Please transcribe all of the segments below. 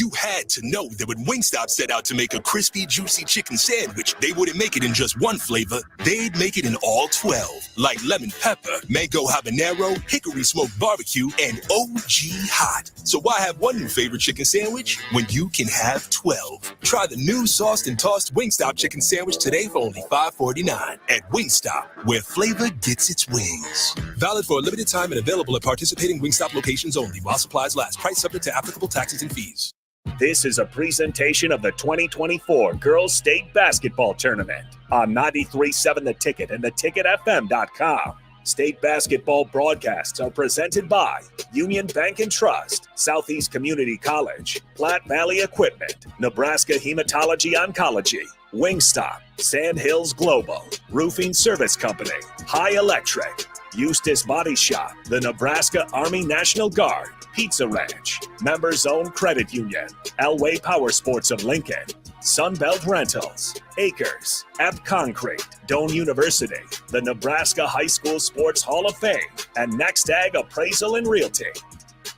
You had to know that when Wingstop set out to make a crispy, juicy chicken sandwich, they wouldn't make it in just one flavor. They'd make it in all 12, like lemon pepper, mango habanero, hickory smoked barbecue, and OG hot. So why have one new favorite chicken sandwich when you can have 12? Try the new sauced and tossed Wingstop chicken sandwich today for only $5.49 at Wingstop, where flavor gets its wings. Valid for a limited time and available at participating Wingstop locations only while supplies last. Price subject to applicable taxes and fees. This is a presentation of the 2024 Girls State Basketball Tournament on 93.7 The Ticket and theticketfm.com. State basketball broadcasts are presented by Union Bank and Trust, Southeast Community College, Platte Valley Equipment, Nebraska Hematology Oncology, Wingstop, Sand Hills Global, Roofing Service Company, High Electric, Eustis Body Shop, the Nebraska Army National Guard, Pizza Ranch, Members Owned Credit Union, Elway Power Sports of Lincoln, Sunbelt Rentals, Acres, Ebb Concrete, Doane University, the Nebraska High School Sports Hall of Fame, and Next Ag Appraisal and Realty.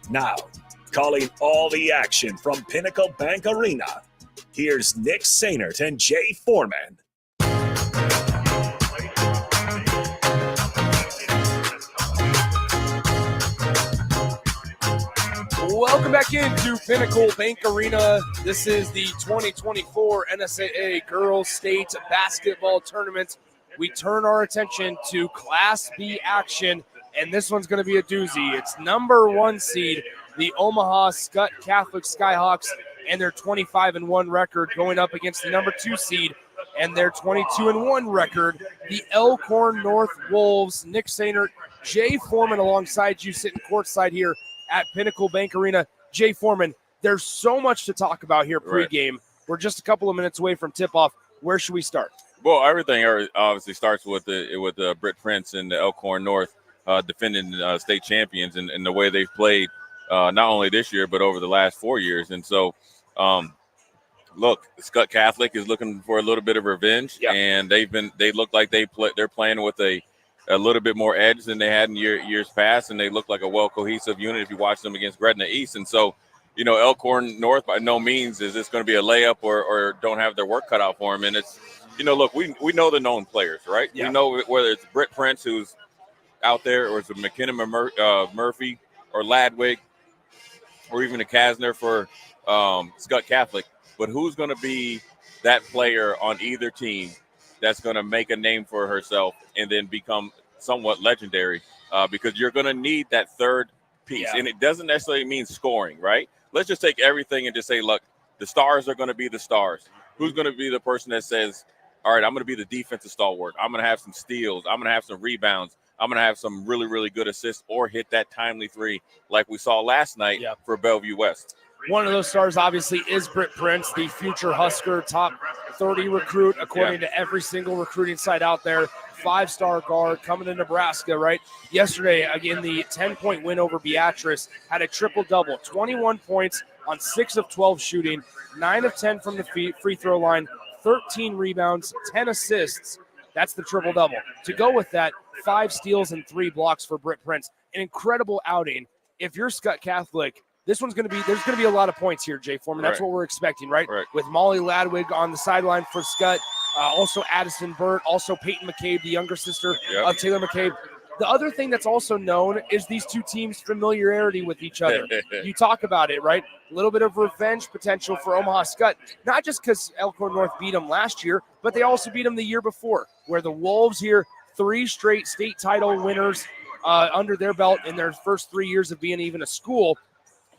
Now, calling all the action from Pinnacle Bank Arena, here's Nick Sainert and Jay Foreman. Welcome back into Pinnacle Bank Arena. This is the 2024 NSAA Girls State Basketball Tournament. We turn our attention to Class B action, and this one's going to be a doozy. It's number 1 seed, the Omaha Skutt Catholic Skyhawks, and their 25-1 record going up against the number 2 seed and their 22-1 record, the Elkhorn North Wolves. Nick Sainert, Jay Foreman alongside you sitting courtside here at Pinnacle Bank Arena. Jay Foreman, there's so much to talk about here pregame. Right. We're just a couple of minutes away from tip-off. Where should we start? Well, everything obviously starts with Britt Prince and the Elkhorn North defending state champions and the way they've played not only this year but over the last 4 years. And so, look, Skutt Catholic is looking for a little bit of revenge, and they look like they're playing with a little bit more edge than they had in years past, and they look like a well-cohesive unit if you watch them against Gretna East. And so, Elkhorn North by no means is this going to be a layup or don't have their work cut out for them. And it's, look, we know the known players, right? Yeah. We know whether it's Britt Prince, who's out there, or it's a McKinnon Murphy or Ladwig, or even a Kasner for Skutt Catholic. But who's going to be that player on either team that's going to make a name for herself and then become somewhat legendary, because you're going to need that third piece. Yeah. And it doesn't necessarily mean scoring, right? Let's just take everything and just say, look, the stars are going to be the stars. Who's going to be the person that says, all right, I'm going to be the defensive stalwart. I'm going to have some steals. I'm going to have some rebounds. I'm going to have some really, really good assists or hit that timely three like we saw last night for Bellevue West. One of those stars, obviously, is Britt Prince, the future Husker top 30 recruit, according to every single recruiting site out there. 5-star guard coming to Nebraska, right? Yesterday, again, the 10-point win over Beatrice, had a triple-double, 21 points on 6 of 12 shooting, 9 of 10 from the free throw line, 13 rebounds, 10 assists. That's the triple-double. To go with that, 5 steals and 3 blocks for Britt Prince. An incredible outing. If you're Skutt Catholic, there's going to be a lot of points here, Jay Foreman. That's what we're expecting, right? With Molly Ladwig on the sideline for Skutt, also Addison Burt, also Peyton McCabe, the younger sister of Taylor McCabe. The other thing that's also known is these two teams' familiarity with each other. You talk about it, right? A little bit of revenge potential for Omaha Skutt, not just because Elkhorn North beat them last year, but they also beat them the year before, where the Wolves here, 3 straight state title winners under their belt in their first 3 years of being even a school.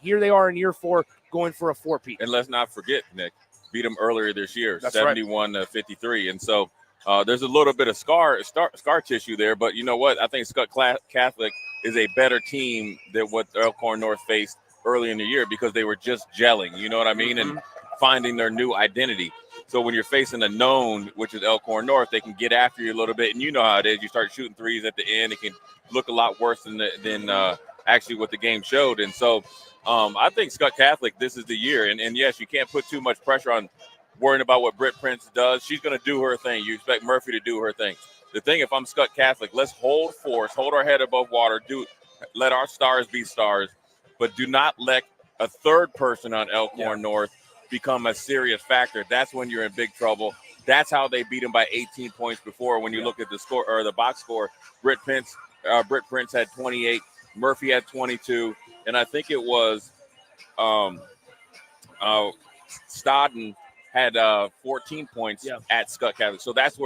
Here they are in year 4 going for a 4-peat. And let's not forget, Nick, beat them earlier this year, 71-53. And so there's a little bit of scar tissue there. But you know what? I think Skutt Catholic is a better team than what Elkhorn North faced early in the year because they were just gelling, you know what I mean, and finding their new identity. So when you're facing a known, which is Elkhorn North, they can get after you a little bit. And you know how it is. You start shooting threes at the end. It can look a lot worse than actually what the game showed. And so I think Skutt Catholic, this is the year. And yes, you can't put too much pressure on worrying about what Britt Prince does. She's going to do her thing. You expect Murphy to do her thing. The thing, if I'm Skutt Catholic, let's hold force, hold our head above water, let our stars be stars, but do not let a third person on Elkhorn North become a serious factor, that's when you're in big trouble. That's how they beat them by 18 points before. When you look at the score or the box score, Britt Prince had 28, Murphy had 22, and I think it was Stodden had 14 points at Skutt Catholic. So that's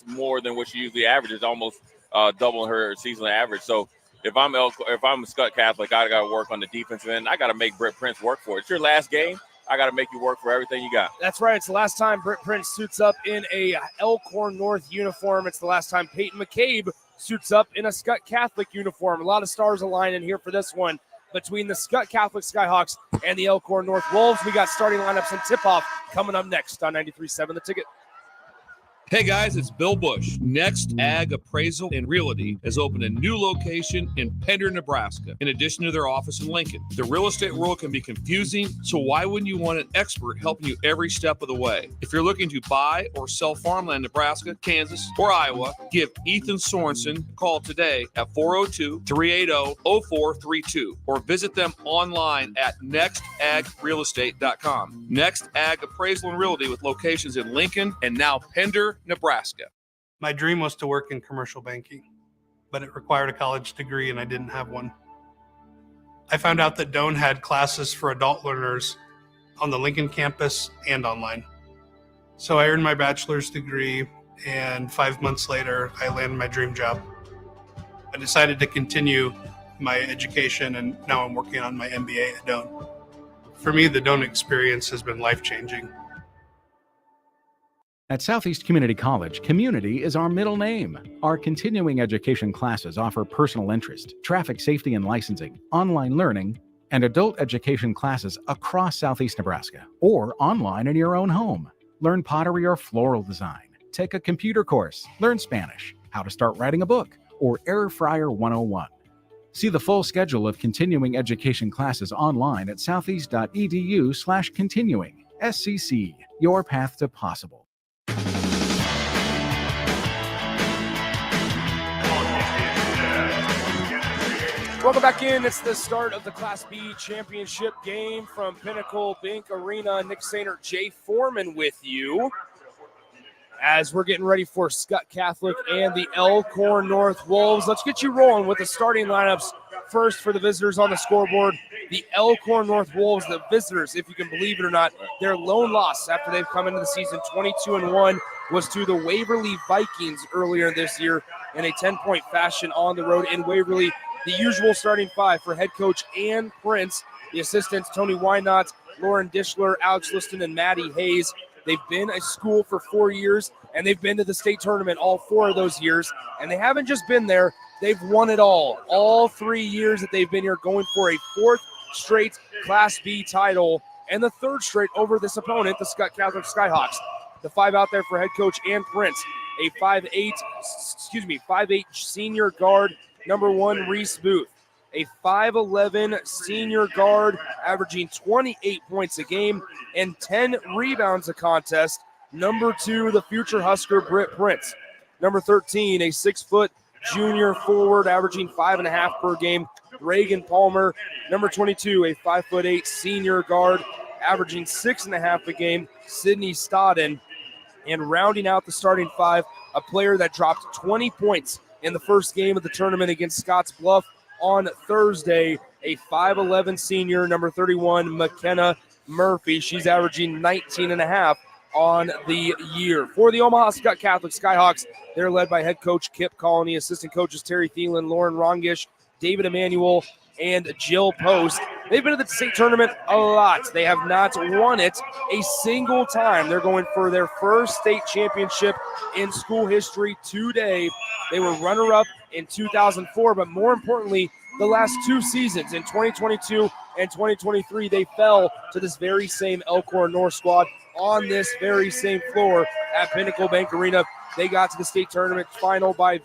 more than what she usually averages, almost double her seasonal average. So if I'm Skutt Catholic, I got to work on the defensive end. I got to make Britt Prince work for it. It's your last game. I got to make you work for everything you got. That's right. It's the last time Britt Prince suits up in a Elkhorn North uniform. It's the last time Peyton McCabe suits up in a Skutt Catholic uniform. A lot of stars aligning here for this one between the Skutt Catholic Skyhawks and the Elkhorn North Wolves. We got starting lineups and tip-off coming up next on 93.7 The Ticket. Hey guys, it's Bill Bush. Next Ag Appraisal and Realty has opened a new location in Pender, Nebraska, in addition to their office in Lincoln. The real estate world can be confusing, so why wouldn't you want an expert helping you every step of the way? If you're looking to buy or sell farmland in Nebraska, Kansas, or Iowa, give Ethan Sorensen a call today at 402-380-0432 or visit them online at nextagrealestate.com. Next Ag Appraisal and Realty with locations in Lincoln and now Pender, Nebraska. My dream was to work in commercial banking, but it required a college degree and I didn't have one. I found out that Doane had classes for adult learners on the Lincoln campus and online. So I earned my bachelor's degree, and 5 months later, I landed my dream job. I decided to continue my education, and now I'm working on my MBA at Doane. For me, the Doane experience has been life-changing. At Southeast Community College, community is our middle name. Our continuing education classes offer personal interest, traffic safety and licensing, online learning, and adult education classes across Southeast Nebraska or online in your own home. Learn pottery or floral design, take a computer course, learn Spanish, how to start writing a book, or Air Fryer 101. See the full schedule of continuing education classes online at southeast.edu/continuing. SCC, your path to possible. Welcome back in. It's the start of the Class B championship game from Pinnacle Bank Arena. Nick Sainer, Jay Foreman with you as we're getting ready for Skutt Catholic and the Elkhorn North Wolves. Let's get you rolling with the starting lineups first for the visitors on the scoreboard. The Elkhorn North Wolves, the visitors, if you can believe it or not, their lone loss after they've come into the season 22-1 was to the Waverly Vikings earlier this year in a 10-point fashion on the road in Waverly. The usual starting five for head coach Ann Prince, the assistants Tony Wynott, Lauren Dishler, Alex Liston, and Maddie Hayes. They've been a school for 4 years, and they've been to the state tournament all 4 of those years. And they haven't just been there, they've won it all 3 years that they've been here, going for a 4th straight Class B title and the 3rd straight over this opponent, the Skutt Catholic Skyhawks. The 5 out there for head coach Ann Prince, a 5'8" senior guard, number 1, Reese Booth, a 5'11" senior guard, averaging 28 points a game and 10 rebounds a contest, number 2, the future Husker, Britt Prince. Number 13, a 6-foot junior forward, averaging 5.5 per game, Reagan Palmer. Number 22, a 5'8" senior guard, averaging 6.5 a game, Sydney Stodden. And rounding out the starting 5, a player that dropped 20 points in the first game of the tournament against Scotts Bluff on Thursday, a 5'11" senior, number 31, McKenna Murphy. She's averaging 19.5 on the year. For the Omaha Skutt Catholic Skyhawks, they're led by head coach Kip Colony, assistant coaches Terry Thielen, Lauren Rongish, David Emanuel, and Jill Post. They've been to the state tournament a lot. They have not won it a single time. They're going for their first state championship in school history today. They were runner-up in 2004, but more importantly, the last 2 seasons, in 2022 and 2023, they fell to this very same Elkhorn North squad on this very same floor at Pinnacle Bank Arena. They got to the state tournament final by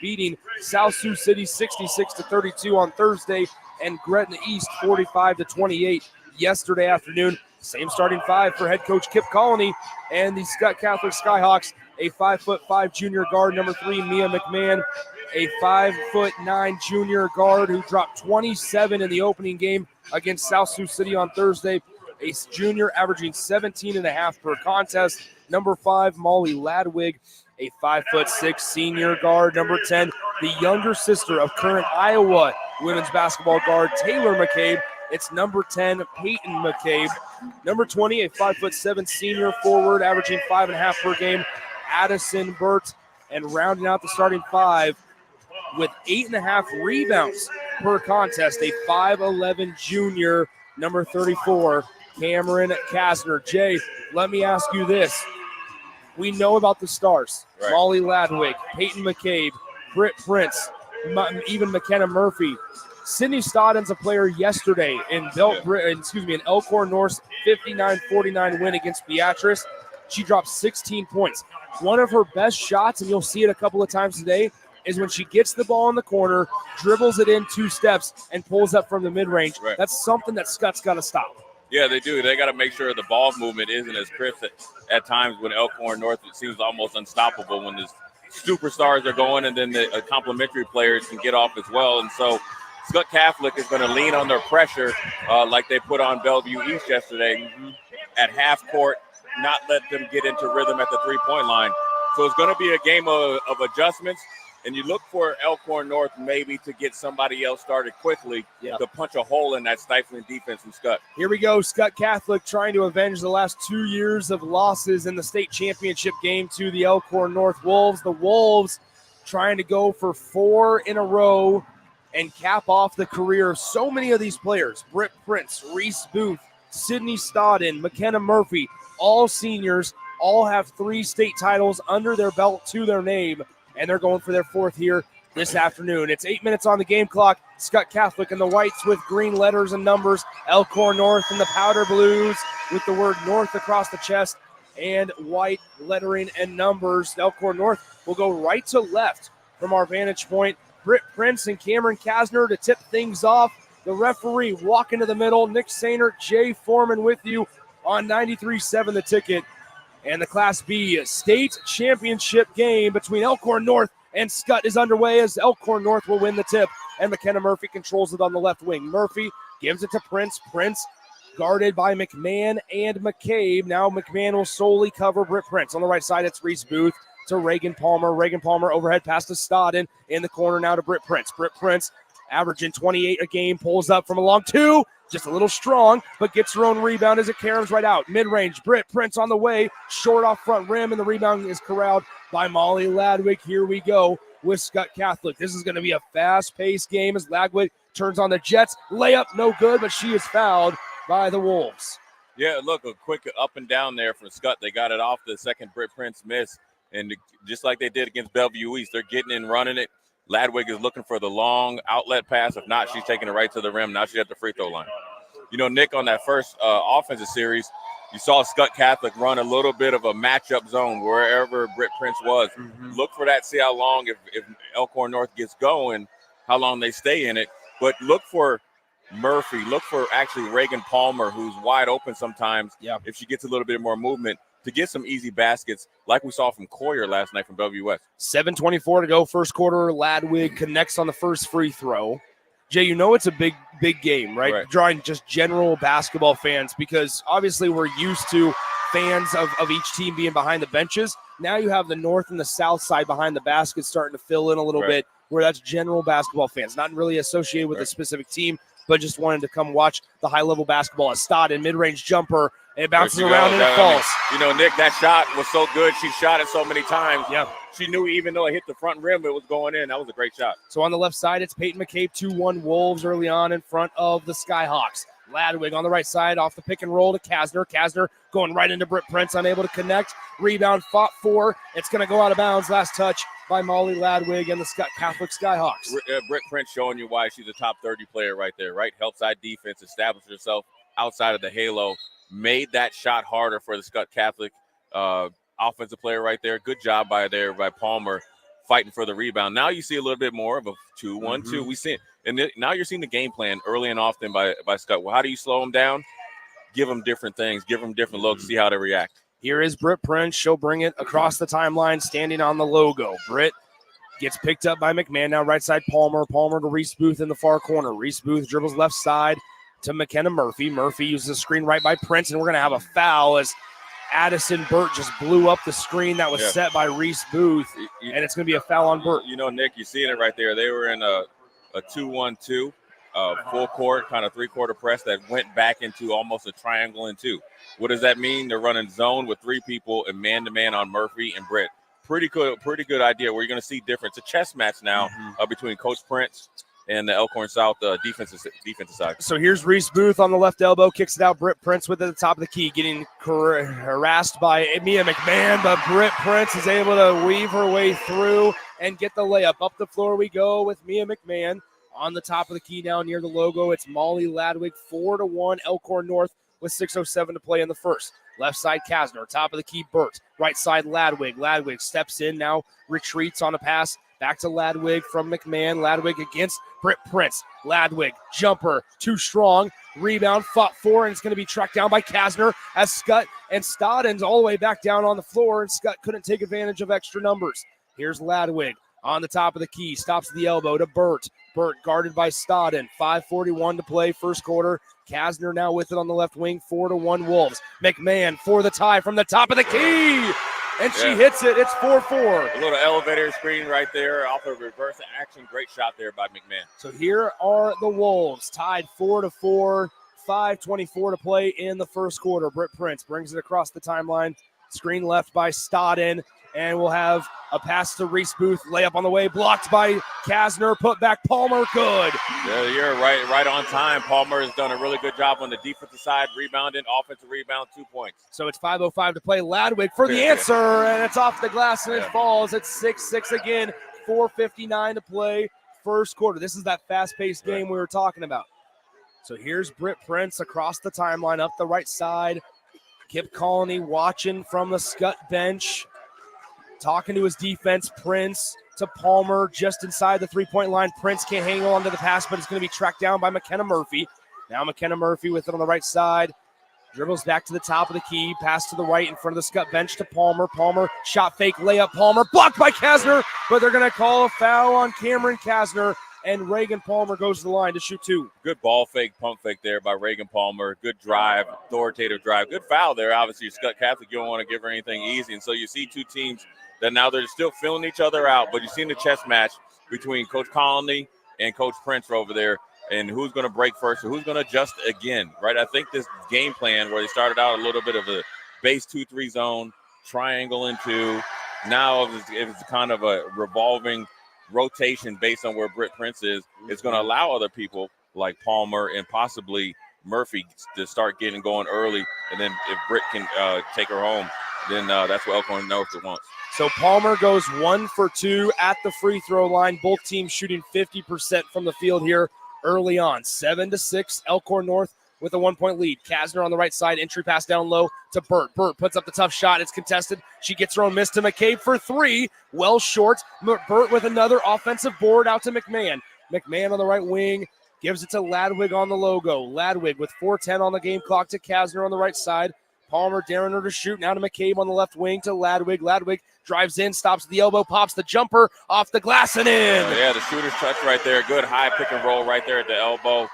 beating South Sioux City 66-32 on Thursday and Gretna East 45-28 yesterday afternoon. Same starting 5 for head coach Kip Colony and the Skutt Catholic Skyhawks, a 5'5" junior guard, number 3, Mia McMahon, a 5'9" junior guard who dropped 27 in the opening game against South Sioux City on Thursday. A junior averaging 17.5 per contest. Number 5, Molly Ladwig, a 5'6" senior guard. Number 10, the younger sister of current Iowa women's basketball guard Taylor McCabe. It's number 10, Peyton McCabe. Number 20, a 5'7" senior forward, averaging 5.5 per game, Addison Burt. And rounding out the starting 5 with 8.5 rebounds per contest, a 5'11" junior, number 34, Cameron Kasner. Jay, let me ask you this. We know about the stars, right? Molly Ladwig, Peyton McCabe, Britt Prince, even McKenna Murphy. Sydney Stodden's a player yesterday in Elkhorn North's 59-49 win against Beatrice. She dropped 16 points. One of her best shots, and you'll see it a couple of times today, is when she gets the ball in the corner, dribbles it in 2 steps, and pulls up from the mid-range. Right. That's something that Skutt's got to stop. Yeah, they do. They got to make sure the ball movement isn't as crisp at times. When Elkhorn North, it seems almost unstoppable when the superstars are going, and then the complementary players can get off as well. And so Skutt Catholic is going to lean on their pressure like they put on Bellevue East yesterday at half court, not let them get into rhythm at the three-point line. So it's going to be a game of adjustments. And you look for Elkhorn North maybe to get somebody else started quickly to punch a hole in that stifling defense from Skutt. Here we go. Skutt Catholic trying to avenge the last 2 years of losses in the state championship game to the Elkhorn North Wolves. The Wolves trying to go for 4 in a row and cap off the career of so many of these players. Britt Prince, Reese Booth, Sydney Stodden, McKenna Murphy, all seniors, all have 3 state titles under their belt to their name. And they're going for their 4th here this afternoon. It's 8 minutes on the game clock. Skutt Catholic and the whites with green letters and numbers. Elkhorn North and the powder blues with the word North across the chest and white lettering and numbers. Elkhorn North will go right to left from our vantage point. Britt Prince and Cameron Kasner to tip things off. The referee walking to the middle. Nick Sainer, Jay Foreman with you on 93.7 The Ticket. And the Class B state championship game between Elkhorn North and Skutt is underway as Elkhorn North will win the tip. And McKenna Murphy controls it on the left wing. Murphy gives it to Prince. Prince guarded by McMahon and McCabe. Now McMahon will solely cover Britt Prince. On the right side, it's Reese Booth to Reagan Palmer. Reagan Palmer overhead pass to Stodden. In the corner now to Britt Prince. Britt Prince averaging 28 a game. Pulls up from a long 2. Just a little strong, but gets her own rebound as it caroms right out. Mid-range, Britt Prince on the way. Short off front rim, and the rebound is corralled by Molly Ladwig. Here we go with Skutt Catholic. This is going to be a fast-paced game as Ladwig turns on the Jets. Layup, no good, but she is fouled by the Wolves. Yeah, look, a quick up and down there from Skutt. They got it off the second Britt Prince miss, and just like they did against Bellevue East, they're getting in, running it. Ladwig is looking for the long outlet pass. If not, she's taking it right to the rim. Now she's at the free throw line. You know, Nick, on that first offensive series, you saw Skutt Catholic run a little bit of a matchup zone wherever Britt Prince was. Look for that, see how long, if Elkhorn North gets going, how long they stay in it. But look for Murphy. Look for actually Reagan Palmer, who's wide open sometimes if she gets a little bit more movement, to get some easy baskets like we saw from Coyer last night from Bellevue West. 7:24 to go, first quarter. Ladwig connects on the first free throw. Jay, you know it's a big game, right? Drawing just general basketball fans, because obviously we're used to fans of each team being behind the benches. Now you have the north and the south side behind the basket starting to fill in a little bit, where that's general basketball fans, not really associated with a specific team, but just wanted to come watch the high-level basketball. A Stodden mid-range jumper. It bounces around and it falls. You know, Nick, that shot was so good. She shot it so many times. Yeah. She knew even though it hit the front rim, it was going in. That was a great shot. So on the left side, it's Peyton McCabe, 2-1 Wolves early on in front of the Skyhawks. Ladwig on the right side off the pick and roll to Kasner. Kasner going right into Britt Prince, unable to connect. Rebound, fought for. It's going to go out of bounds. Last touch by Molly Ladwig and the Skutt Catholic Skyhawks. Britt Prince showing you why she's a top 30 player right there, right? Help side defense, established herself outside of the halo, made that shot harder for the Skutt Catholic offensive player right there. Good job by Palmer fighting for the rebound. Now you see a little bit more of a 2-1-2. We see it. And now you're seeing the game plan early and often by Skutt. Well, how do you slow them down? Give them different things. Give them different looks. See how they react. Here is Britt Prince. She'll bring it across the timeline, standing on the logo. Britt Gets picked up by McMahon. Now right side Palmer. Palmer to Reese Booth in the far corner. Reese Booth dribbles left side to McKenna Murphy. Murphy uses a screen right by Prince, and we're going to have a foul as Addison Burt just blew up the screen that was set by Reese Booth, and it's going to be a foul on Burt. You know, Nick, you see it right there. They were in a 2-1-2, full court, kind of three-quarter press that went back into almost a triangle and two. What does that mean? They're running zone with three people and man-to-man on Murphy and Britt. Pretty good idea where you're going to see difference. A chess match now between Coach Prince and the Elkhorn South defensive side. So here's Reese Booth on the left elbow, kicks it out. Britt Prince with it at the top of the key, getting harassed by Mia McMahon, but Britt Prince is able to weave her way through and get the layup. Up the floor we go with Mia McMahon on the top of the key now near the logo. It's Molly Ladwig, 4-1 Elkhorn North with 6:07 to play in the first. Left side Kasner, top of the key Burt. Right side Ladwig. Ladwig steps in now, retreats on a pass. Back to Ladwig from McMahon. Ladwig against Britt Prince. Ladwig, jumper, too strong. Rebound, fought for, and it's going to be tracked down by Kasner as Skutt and Stodden's all the way back down on the floor, and Skutt couldn't take advantage of extra numbers. Here's Ladwig on the top of the key. Stops the elbow to Burt. Burt guarded by Stodden. 5:41 to play, first quarter. Kasner now with it on the left wing, 4-1 Wolves. McMahon for the tie from the top of the key. And she hits it. It's 4-4. A little elevator screen right there off of reverse action. Great shot there by McMahon. So here are the Wolves tied 4-4. 5:24 to play in the first quarter. Britt Prince brings it across the timeline. Screen left by Stodden. And we'll have a pass to Reese Booth. Layup on the way. Blocked by Kasner. Put back Palmer. Good. Yeah, you're right on time. Palmer has done a really good job on the defensive side. Rebounding. Offensive rebound. 2 points. So it's 5:05 to play. Ladwig for the answer. And it's off the glass and it falls. It's 6-6 again. 4:59 to play. First quarter. This is that fast-paced game we were talking about. So here's Britt Prince across the timeline up the right side. Kip Colony watching from the Skutt bench. Talking to his defense, Prince to Palmer just inside the three-point line. Prince can't hang on to the pass, but it's going to be tracked down by McKenna Murphy. Now McKenna Murphy with it on the right side. Dribbles back to the top of the key. Pass to the right in front of the Skutt bench to Palmer. Palmer, shot fake, layup. Palmer blocked by Kasner, but they're going to call a foul on Cameron Kasner, and Reagan Palmer goes to the line to shoot two. Good ball fake, pump fake there by Reagan Palmer. Good drive, authoritative drive. Good foul there. Obviously, Skutt Catholic, you don't want to give her anything easy, and so you see two teams that now they're still filling each other out, but you've seen the chess match between Coach Colony and Coach Prince over there, and who's going to break first and who's going to adjust again, right? I think this game plan where they started out a little bit of a base 2-3 zone, triangle into, now it's kind of a revolving rotation based on where Britt Prince is. It's going to allow other people like Palmer and possibly Murphy to start getting going early, and then if Britt can take her home, then that's what Elkhorn knows it wants. So Palmer goes 1 for 2 at the free throw line. Both teams shooting 50% from the field here early on. 7-6, Elkhorn North with a 1-point lead. Kasner on the right side, entry pass down low to Burt. Burt puts up the tough shot. It's contested. She gets her own miss to McCabe for 3. Well short. Burt with another offensive board out to McMahon. McMahon on the right wing. Gives it to Ladwig on the logo. Ladwig with 4:10 on the game clock to Kasner on the right side. Palmer daring her to shoot. Now to McCabe on the left wing to Ladwig. Ladwig drives in, stops the elbow, pops the jumper off the glass and in. Yeah, the shooter's touch right there. Good high pick and roll right there at the elbow.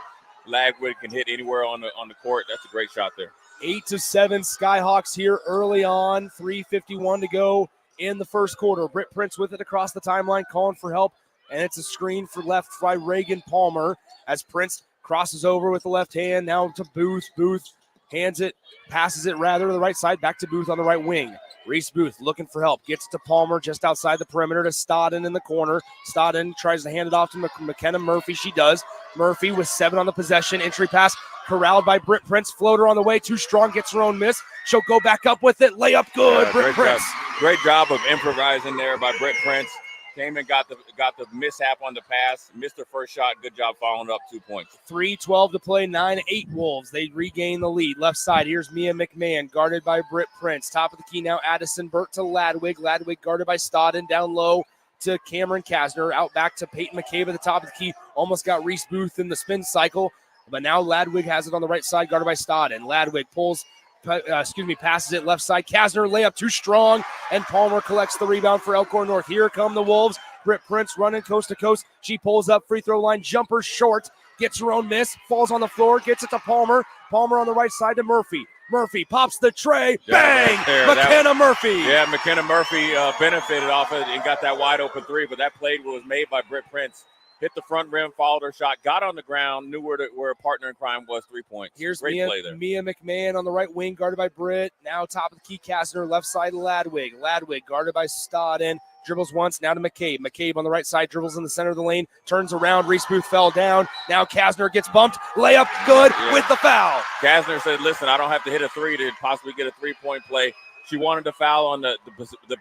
Ladwig can hit anywhere on the court. That's a great shot there. 8-7 Skyhawks here early on. 3:51 to go in the first quarter. Britt Prince with it across the timeline, calling for help, and it's a screen for left by Reagan Palmer as Prince crosses over with the left hand. Now to Booth. Booth hands it, passes it rather to the right side, back to Booth on the right wing. Reese Booth looking for help, gets to Palmer just outside the perimeter to Stodden in the corner. Stodden tries to hand it off to McKenna Murphy. She does. Murphy with 7 on the possession. Entry pass corralled by Britt Prince. Floater on the way, too strong, gets her own miss. She'll go back up with it. Layup good, Britt Prince. Great job of improvising there by Britt Prince. Came and got the mishap on the pass. Missed her first shot. Good job following up, 2 points. 3:12 to play, 9-8 Wolves. They regain the lead. Left side, here's Mia McMahon, guarded by Britt Prince. Top of the key now, Addison Burt to Ladwig. Ladwig guarded by Stodden. Down low to Cameron Kasner. Out back to Peyton McCabe at the top of the key. Almost got Reese Booth in the spin cycle. But now Ladwig has it on the right side, guarded by Stodden. Ladwig passes it left side. Kasner layup too strong, and Palmer collects the rebound for Elkhorn North. Here come the Wolves. Britt Prince running coast to coast. She pulls up, free throw line, jumper short, gets her own miss, falls on the floor, gets it to Palmer. Palmer on the right side to Murphy. Murphy pops the tray, bang! McKenna Murphy. Yeah, McKenna Murphy benefited off it and got that wide open three, but that play was made by Britt Prince. Hit the front rim, followed her shot, got on the ground, knew where a partner in crime was, 3 points. Here's Great Mia, play there. Mia McMahon on the right wing, guarded by Britt. Now top of the key, Kastner, left side Ladwig. Ladwig guarded by Stodden. Dribbles once, now to McCabe. McCabe on the right side, dribbles in the center of the lane, turns around, Reese Booth fell down. Now Kastner gets bumped, layup good with the foul. Kastner said, listen, I don't have to hit a three to possibly get a 3-point play. She wanted to foul on the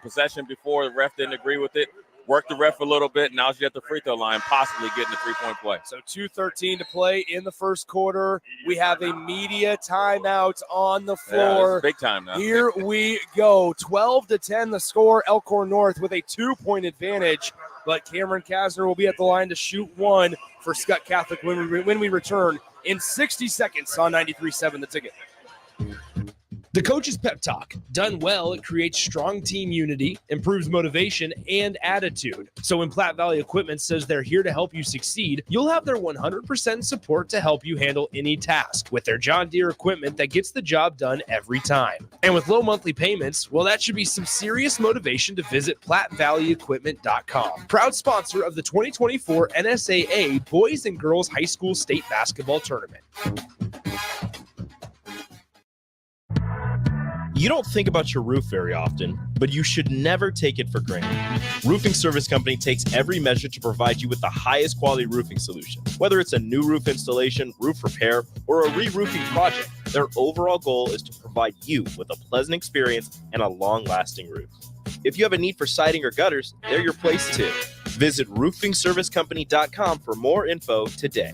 possession before. The ref didn't agree with it. Worked the ref a little bit. Now she's at the free throw line, possibly getting a 3-point play. So 2:13 to play in the first quarter. We have a media timeout on the floor. Big time now. Here we go. 12-10 the score. Elkhorn North with a 2-point advantage. But Cameron Kastner will be at the line to shoot one for Skutt Catholic when we return in 60 seconds on 93.7 The Ticket. The Coach's Pep Talk. Done well, it creates strong team unity, improves motivation and attitude. So when Platte Valley Equipment says they're here to help you succeed, you'll have their 100% support to help you handle any task with their John Deere equipment that gets the job done every time. And with low monthly payments, well, that should be some serious motivation to visit PlatteValleyEquipment.com. Proud sponsor of the 2024 NSAA Boys and Girls High School State Basketball Tournament. You don't think about your roof very often, but you should never take it for granted. Roofing Service Company takes every measure to provide you with the highest quality roofing solution. Whether it's a new roof installation, roof repair, or a re-roofing project, their overall goal is to provide you with a pleasant experience and a long-lasting roof. If you have a need for siding or gutters, they're your place too. Visit roofingservicecompany.com for more info today.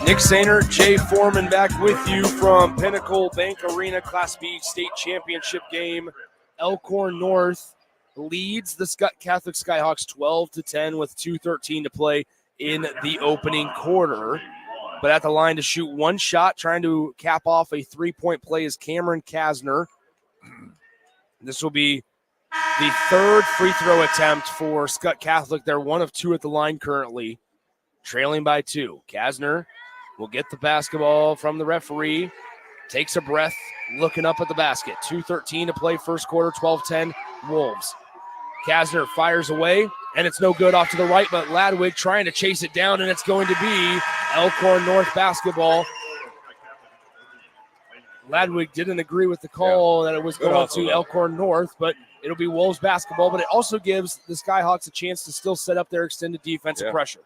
Nick Sainer, Jay Foreman back with you from Pinnacle Bank Arena Class B State Championship game. Elkhorn North leads the Skutt Catholic Skyhawks 12-10 with 2:13 to play in the opening quarter. But at the line to shoot one shot, trying to cap off a 3-point play is Cameron Kastner. This will be the third free throw attempt for Skutt Catholic. They're 1 of 2 at the line currently, trailing by 2. Kastner will get the basketball from the referee, takes a breath, looking up at the basket. 2:13 to play first quarter, 12-10 Wolves. Kastner fires away, and it's no good off to the right, but Ladwig trying to chase it down, and it's going to be Elkhorn North basketball. Ladwig didn't agree with the call that it was going to Elkhorn North, but it'll be Wolves basketball, but it also gives the Skyhawks a chance to still set up their extended defensive pressure.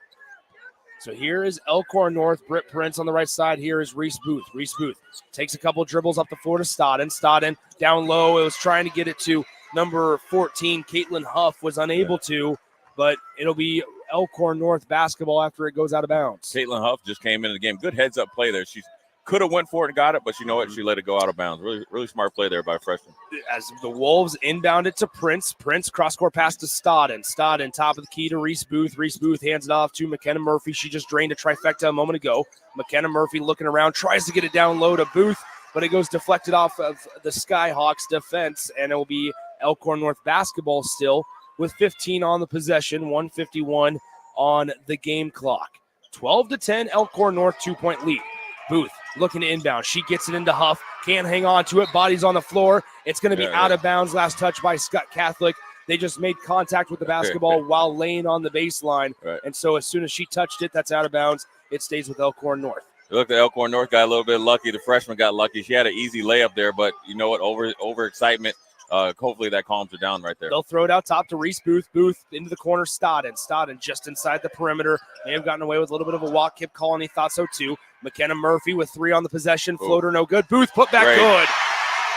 So here is Elkhorn North. Britt Prince on the right side. Here is Reese Booth. Reese Booth takes a couple dribbles up the floor to Stodden. Stodden down low. It was trying to get it to number 14. Caitlin Huff was unable to, but it'll be Elkhorn North basketball after it goes out of bounds. Caitlin Huff just came into the game. Good heads-up play there. She could have went for it and got it, but you know what? She let it go out of bounds. Really, really smart play there by a freshman. As the Wolves inbound it to Prince. Prince cross-court pass to Stodden. Stodden top of the key to Reese Booth. Reese Booth hands it off to McKenna Murphy. She just drained a trifecta a moment ago. McKenna Murphy looking around, tries to get it down low to Booth, but it goes deflected off of the Skyhawks defense, and it will be Elkhorn North basketball still with 15 on the possession, 1:51 on the game clock. 12-10, Elkhorn North 2-point lead. Booth looking to inbound. She gets it into Huff. Can't hang on to it. Body's on the floor. It's going to be out of bounds. Last touch by Skutt Catholic. They just made contact with the basketball while laying on the baseline. And so as soon as she touched it, that's out of bounds. It stays with Elkhorn North. Look, the Elkhorn North got a little bit lucky. The freshman got lucky. She had an easy layup there, but you know what? Overexcitement. Hopefully that calms her down right there. They'll throw it out top to Reese Booth. Booth into the corner. Stodden just inside the perimeter. May have gotten away with a little bit of a walk. Kip Colony thought so too. McKenna Murphy with 3 on the possession. Floater no good. Booth put back good.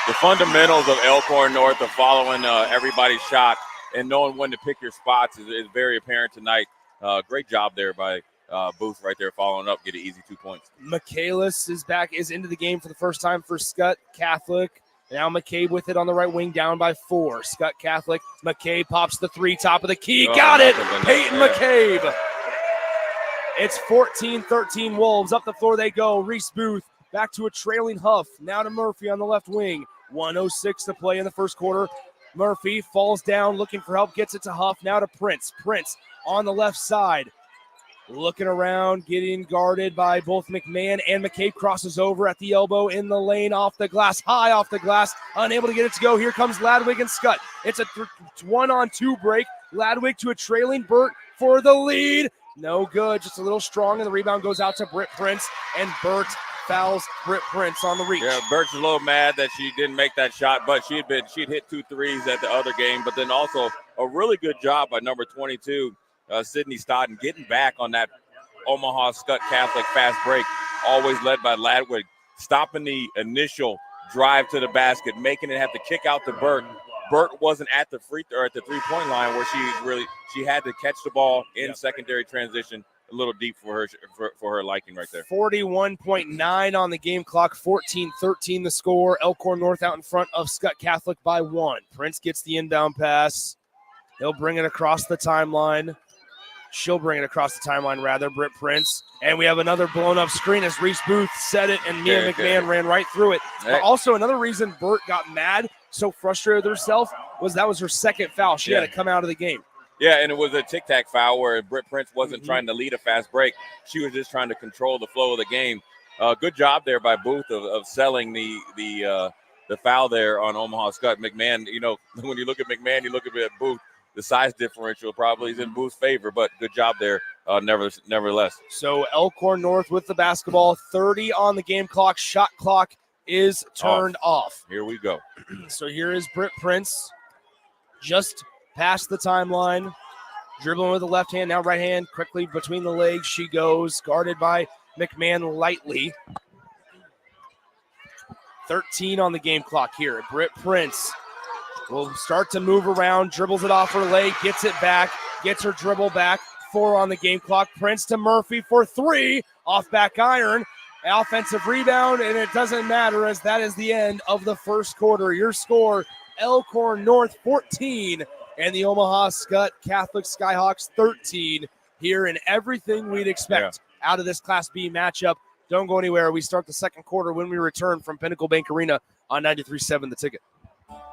The fundamentals of Elkhorn North of following everybody's shot and knowing when to pick your spots is very apparent tonight. Great job there by Booth right there following up. Get an easy 2 points. Michaelis is into the game for the first time for Skutt Catholic. Now McCabe with it on the right wing, down by 4. Skutt Catholic. McCabe pops the 3, top of the key. Got it. Peyton McCabe. It's 14-13 Wolves. Up the floor they go. Reese Booth back to a trailing Huff. Now to Murphy on the left wing. 1:06 to play in the first quarter. Murphy falls down looking for help, gets it to Huff. Now to Prince. Prince on the left side. Looking around, getting guarded by both McMahon and McCabe. Crosses over at the elbow in the lane, off the glass, high off the glass. Unable to get it to go. Here comes Ladwig and Skutt. It's a 1-on-2 break. Ladwig to a trailing Burt for the lead. No good, just a little strong, and the rebound goes out to Britt Prince, and Burt fouls Britt Prince on the reach. Yeah, Burt's a little mad that she didn't make that shot, but she'd hit 2 threes at the other game, but then also a really good job by number 22, Sydney Stodden, getting back on that Omaha Skutt Catholic fast break, always led by Ladwig, stopping the initial drive to the basket, making it have to kick out to Burt. Burt wasn't at the three-point line where she had to catch the ball in secondary transition, a little deep for her liking right there. 41.9 on the game clock, 14-13 the score. Elkhorn North out in front of Skutt Catholic by 1. Prince gets the inbound pass. He'll bring it across the timeline. She'll bring it across the timeline, rather, Britt Prince. And we have another blown-up screen as Reese Booth set it, and Mia McMahon ran right through it. Hey. But also, another reason Burt got mad, so frustrated with herself, was that was her second foul. She had to come out of the game. Yeah, and it was a tic-tac foul where Britt Prince wasn't trying to lead a fast break. She was just trying to control the flow of the game. Good job there by Booth of selling the foul there on Omaha Skutt. McMahon, when you look at McMahon, you look at Booth. The size differential probably is in Booth's favor, but good job there, nevertheless. So Elkhorn North with the basketball, 30 on the game clock. Shot clock is turned off. Here we go. So here is Britt Prince, just past the timeline, dribbling with the left hand, now right hand, quickly between the legs. She goes, guarded by McMahon lightly. 13 on the game clock here. Britt Prince will start to move around, dribbles it off her leg, gets it back, gets her dribble back. 4 on the game clock. Prince to Murphy for 3, off back iron. Offensive rebound, and it doesn't matter as that is the end of the first quarter. Your score, Elkhorn North 14 and the Omaha Skutt Catholic Skyhawks 13 here in everything we'd expect out of this Class B matchup. Don't go anywhere. We start the second quarter when we return from Pinnacle Bank Arena on 93.7 The Ticket.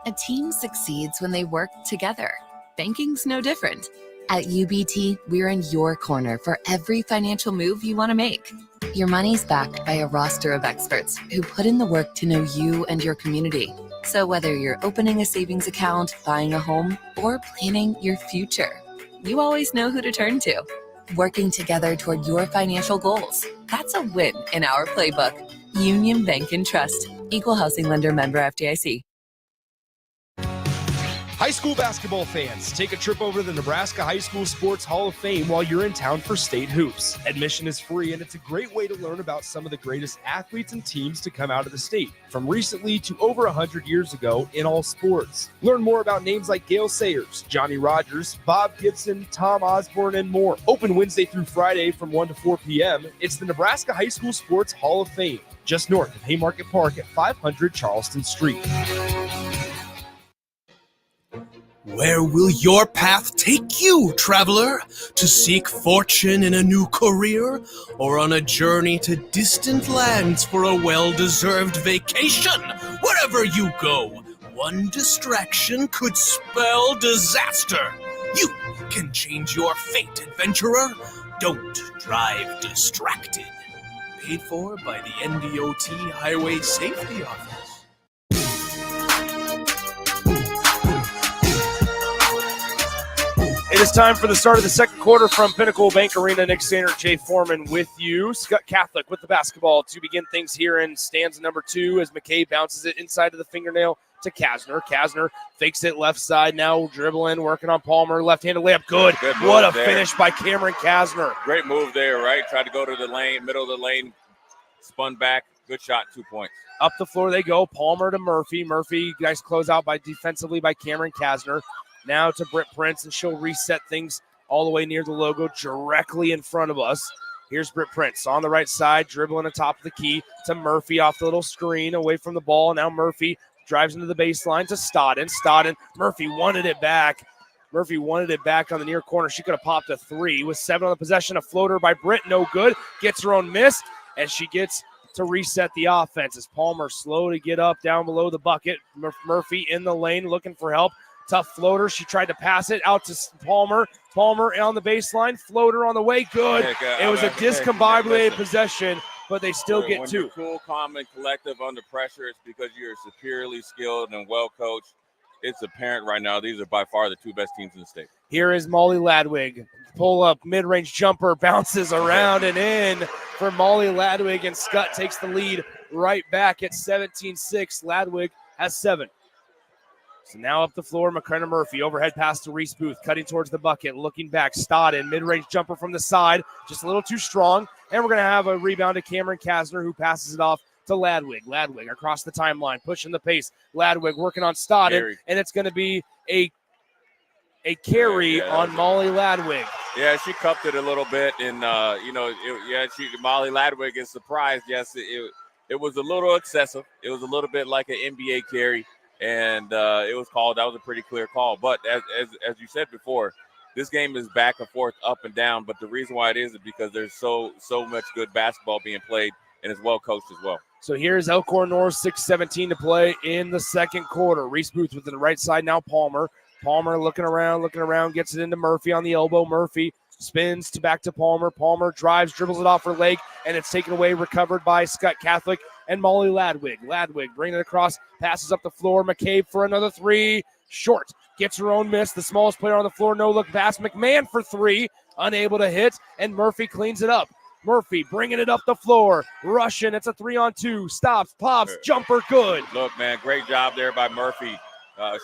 A team succeeds when they work together. Banking's no different. At UBT, we're in your corner for every financial move you want to make. Your money's backed by a roster of experts who put in the work to know you and your community. So whether you're opening a savings account, buying a home, or planning your future, you always know who to turn to. Working together toward your financial goals. That's a win in our playbook. Union Bank and Trust. Equal housing lender, member FDIC. High school basketball fans, take a trip over to the Nebraska High School Sports Hall of Fame while you're in town for state hoops. Admission is free, and it's a great way to learn about some of the greatest athletes and teams to come out of the state, from recently to over 100 years ago in all sports. Learn more about names like Gale Sayers, Johnny Rogers, Bob Gibson, Tom Osborne, and more. Open Wednesday through Friday from 1 to 4 p.m. It's the Nebraska High School Sports Hall of Fame, just north of Haymarket Park at 500 Charleston Street. Where will your path take you, traveler? To seek fortune in a new career? Or on a journey to distant lands for a well-deserved vacation? Wherever you go, one distraction could spell disaster. You can change your fate, adventurer. Don't drive distracted. Paid for by the NDOT Highway Safety Office. It is time for the start of the second quarter from Pinnacle Bank Arena. Nick Sander, Jay Foreman with you. Skutt Catholic with the basketball to begin things here in stanza number 2 as McKay bounces it inside of the fingernail to Kasner. Kasner fakes it left side, now dribbling, working on Palmer. Left-handed layup, good. What a finish by Cameron Kasner. Great move there, right? Tried to go to the lane, middle of the lane, spun back. Good shot, 2 points. Up the floor they go. Palmer to Murphy. Murphy, nice close out defensively by Cameron Kasner. Now to Britt Prince, and she'll reset things all the way near the logo directly in front of us. Here's Britt Prince on the right side, dribbling atop of the key to Murphy off the little screen away from the ball. Now Murphy drives into the baseline to Stodden. Murphy wanted it back. Murphy wanted it back on the near corner. She could have popped a 3 with 7 on the possession. A floater by Britt, no good. Gets her own miss, and she gets to reset the offense as Palmer slow to get up down below the bucket. Murphy in the lane looking for help. Tough floater. She tried to pass it out to Palmer. Palmer on the baseline. Floater on the way. Good. It was a discombobulated possession, but they still get when 2. You're cool, calm, and collective under pressure, it's because you're superiorly skilled and well coached. It's apparent right now these are by far the 2 best teams in the state. Here is Molly Ladwig. Pull up, mid-range jumper, bounces around and in for Molly Ladwig, and Skutt takes the lead right back at 17-6. Ladwig has 7. So now up the floor, McKenna Murphy. Overhead pass to Reese Booth, cutting towards the bucket, looking back. Stodden, mid-range jumper from the side, just a little too strong. And we're going to have a rebound to Cameron Kasner, who passes it off to Ladwig. Ladwig across the timeline, pushing the pace. Ladwig working on Stodden, and it's going to be a carry on Molly Ladwig. Yeah, she cupped it a little bit, and Molly Ladwig is surprised. Yes, it was a little excessive. It was a little bit like an NBA carry. And it was called. That was a pretty clear call. But as you said before, this game is back and forth, up and down. But the reason why it is because there's so much good basketball being played, and it's well coached as well. So here's Elkhorn North, 6:17 to play in the second quarter. Reese Booth with the right side now. Palmer looking around, gets it into Murphy on the elbow. Murphy spins back to Palmer. Palmer drives, dribbles it off her leg, and it's taken away, recovered by Skutt Catholic and Molly Ladwig. Ladwig bringing it across, passes up the floor. McCabe for another 3. Short. Gets her own miss. The smallest player on the floor, no look pass. McMahon for 3. Unable to hit, and Murphy cleans it up. Murphy bringing it up the floor. Russian, it's a 3-on-2. Stops, pops, jumper, good. Look, man, great job there by Murphy.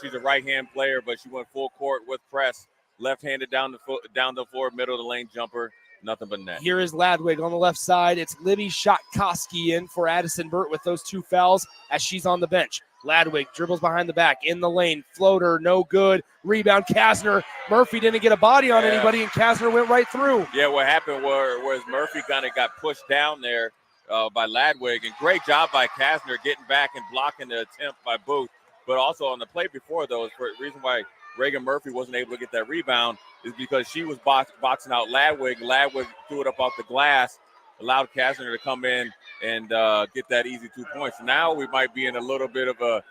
She's a right-hand player, but she went full court with press. Left-handed down the floor, middle of the lane jumper. Nothing but net. Here is Ladwig on the left side. It's Libby Shotkoski in for Addison Burt with those 2 fouls as she's on the bench. Ladwig dribbles behind the back, in the lane, floater, no good. Rebound, Kasner. Murphy didn't get a body on anybody, and Kasner went right through. Yeah, what happened was Murphy kind of got pushed down there by Ladwig, and great job by Kasner getting back and blocking the attempt by Booth. But also on the play before, though, the reason why Reagan Murphy wasn't able to get that rebound is because she was boxing out Ladwig. Ladwig threw it up off the glass, allowed Kasner to come in and get that easy 2 points. Now we might be in a little bit of a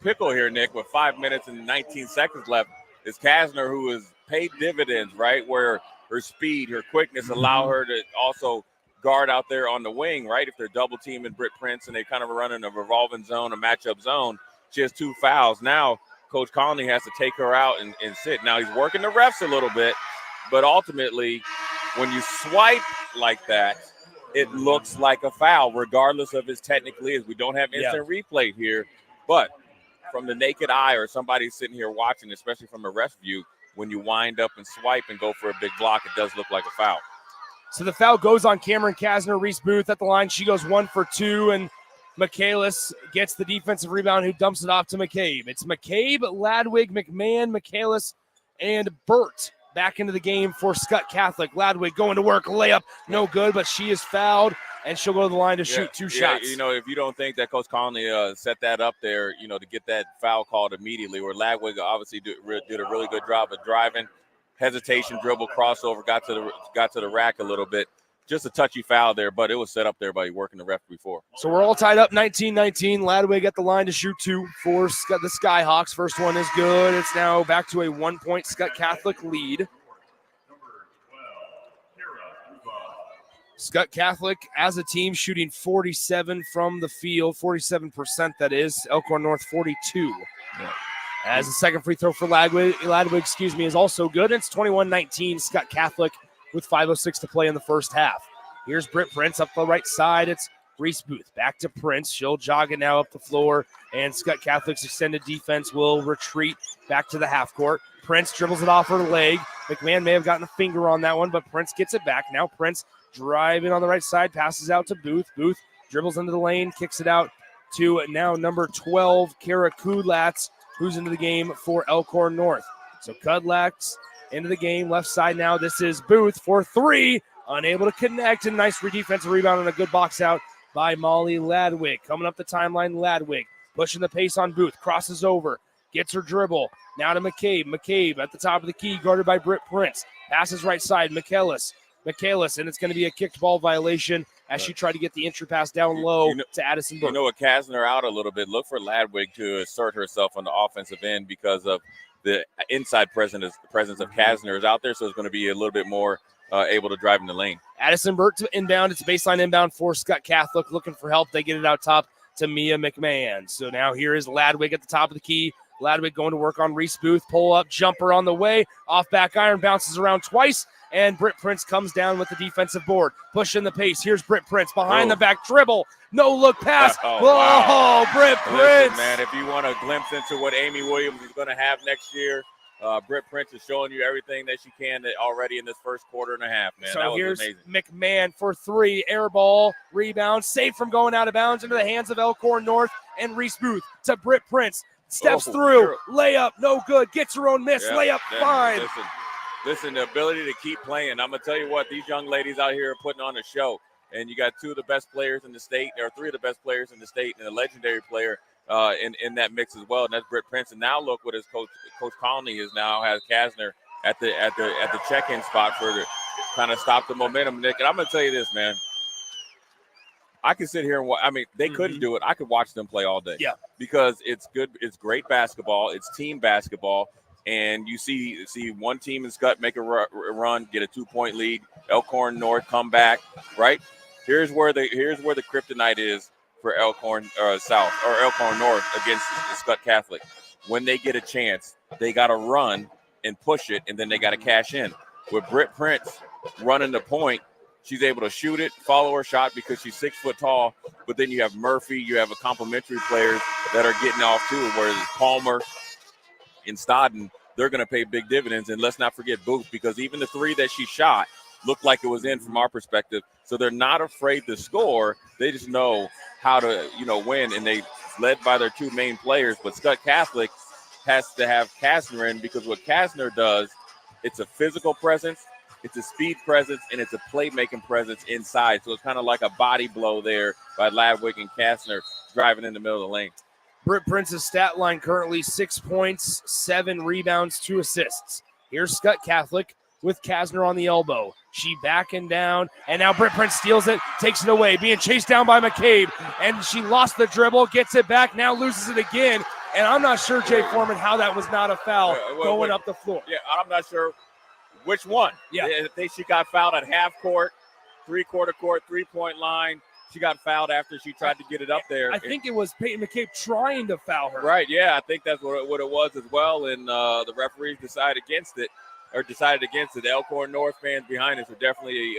pickle here, Nick, with 5 minutes and 19 seconds left. It's Kasner who has paid dividends, right, where her speed, her quickness allow her to also guard out there on the wing, right? If they're double teaming Britt Prince and they kind of run in a revolving zone, a matchup zone, she has 2 fouls. Now Coach Conley has to take her out and sit. Now he's working the refs a little bit, but ultimately when you swipe like that, it looks like a foul, regardless of it technically is. We don't have instant replay here, but from the naked eye or somebody sitting here watching, especially from a ref view, when you wind up and swipe and go for a big block, it does look like a foul. So the foul goes on Cameron Kasner. Reese Booth at the line. She goes 1 for 2, and Michaelis gets the defensive rebound, who dumps it off to McCabe. It's McCabe, Ladwig, McMahon, Michaelis, and Burt back into the game for Skutt Catholic. Ladwig going to work, layup, no good, but she is fouled, and she'll go to the line to shoot 2 shots. You know, if you don't think that Coach Conley set that up there, you know, to get that foul called immediately, where Ladwig obviously did a really good job of driving, hesitation, dribble, crossover, got to the rack a little bit. Just a touchy foul there, but it was set up there by working the ref before. So we're all tied up 19-19. Ladwig at the line to shoot 2 for the Skyhawks. First one is good. It's now back to a 1-point Skutt Catholic lead. Skutt Catholic as a team shooting 47 from the field, 47% that is. Elkhorn North 42. Yeah. As the second free throw for Ladwig, is also good. It's 21-19 Skutt Catholic with 5:06 to play in the first half. Here's Britt Prince up the right side. It's Reese Booth back to Prince. She'll jog it now up the floor, and Skutt Catholic's extended defense will retreat back to the half court. Prince dribbles it off her leg. McMahon may have gotten a finger on that one, but Prince gets it back. Now Prince driving on the right side, passes out to Booth. Booth dribbles into the lane, kicks it out to now number 12, Kara Kudlatz, who's into the game for Elkhorn North. So Kudlatz into the game, left side now. This is Booth for 3, unable to connect, and nice defensive rebound and a good box out by Molly Ladwig. Coming up the timeline, Ladwig pushing the pace on Booth, crosses over, Gets her dribble. Now to McCabe. McCabe at the top of the key, guarded by Britt Prince. Passes right side. Michaelis, and it's going to be a kicked ball violation as she tried to get the entry pass down low to Addison Burke. You know, with Kasner out a little bit, look for Ladwig to assert herself on the offensive end because of the inside presence of Kasner is out there, so it's going to be a little bit more able to drive in the lane. Addison Burke to inbound. It's a baseline inbound for Skutt Catholic looking for help. They get it out top to Mia McMahon. So now here is Ladwig at the top of the key. Ladwig going to work on Reese Booth. Pull up, jumper on the way. Off back iron, bounces around twice. And Britt Prince comes down with the defensive board. Pushing the pace. Here's Britt Prince behind the back dribble. No look pass. Wow. Britt Prince. Listen, man, if you want a glimpse into what Amy Williams is going to have next year, Britt Prince is showing you everything that she can already in this first quarter and a half, man. So that was here's amazing. McMahon for three. Air ball, rebound, saved from going out of bounds into the hands of Elkhorn North. And Reese Booth to Britt Prince. Steps through, layup, no good. Gets her own miss, layup, fine. Listen, the ability to keep playing. I'm going to tell you what, these young ladies out here are putting on a show. And you got two of the best players in the state, or three of the best players in the state, and a legendary player in that mix as well. And that's Britt Prince. And now look what his Coach Conley has Kasner at the check-in spot for to kind of stop the momentum, Nick. And I'm going to tell you this, man. I could sit here and watch. I mean, they couldn't do it. I could watch them play all day. Yeah. Because it's good. It's great basketball. It's team basketball. And you see one team in Skutt make a run, get a 2-point lead. Elkhorn North come back, right? Here's where the kryptonite is for Elkhorn South or Elkhorn North against Skutt Catholic. When they get a chance, they got to run and push it, and then they got to cash in. With Britt Prince running the point, she's able to shoot it, follow her shot because she's 6 foot tall. But then you have Murphy, you have a complementary players that are getting off too, whereas Palmer and Stodden, they're going to pay big dividends. And let's not forget Booth, because even the three that she shot looked like it was in from our perspective. So they're not afraid to score. They just know how to, win. And they led by their two main players. But Skutt Catholic has to have Kasner in, because what Kasner does, it's a physical presence, it's a speed presence, and it's a playmaking presence inside. So it's kind of like a body blow there by Ladwig and Kasner driving in the middle of the lane. Britt Prince's stat line currently 6 points, 7 rebounds, 2 assists. Here's Skutt Catholic with Kasner on the elbow. She backing down, and now Britt Prince steals it, takes it away, being chased down by McCabe, and she lost the dribble, gets it back, now loses it again. And I'm not sure, Jay Foreman, how that was not a foul going up the floor. Yeah, I'm not sure which one. Yeah. I think she got fouled at half court, 3-quarter court, 3-point line. She got fouled after she tried to get it up there. I think it was Peyton McCabe trying to foul her. Right, yeah, I think that's what it was as well. And the referees decided against it. The Elkhorn North fans behind us are definitely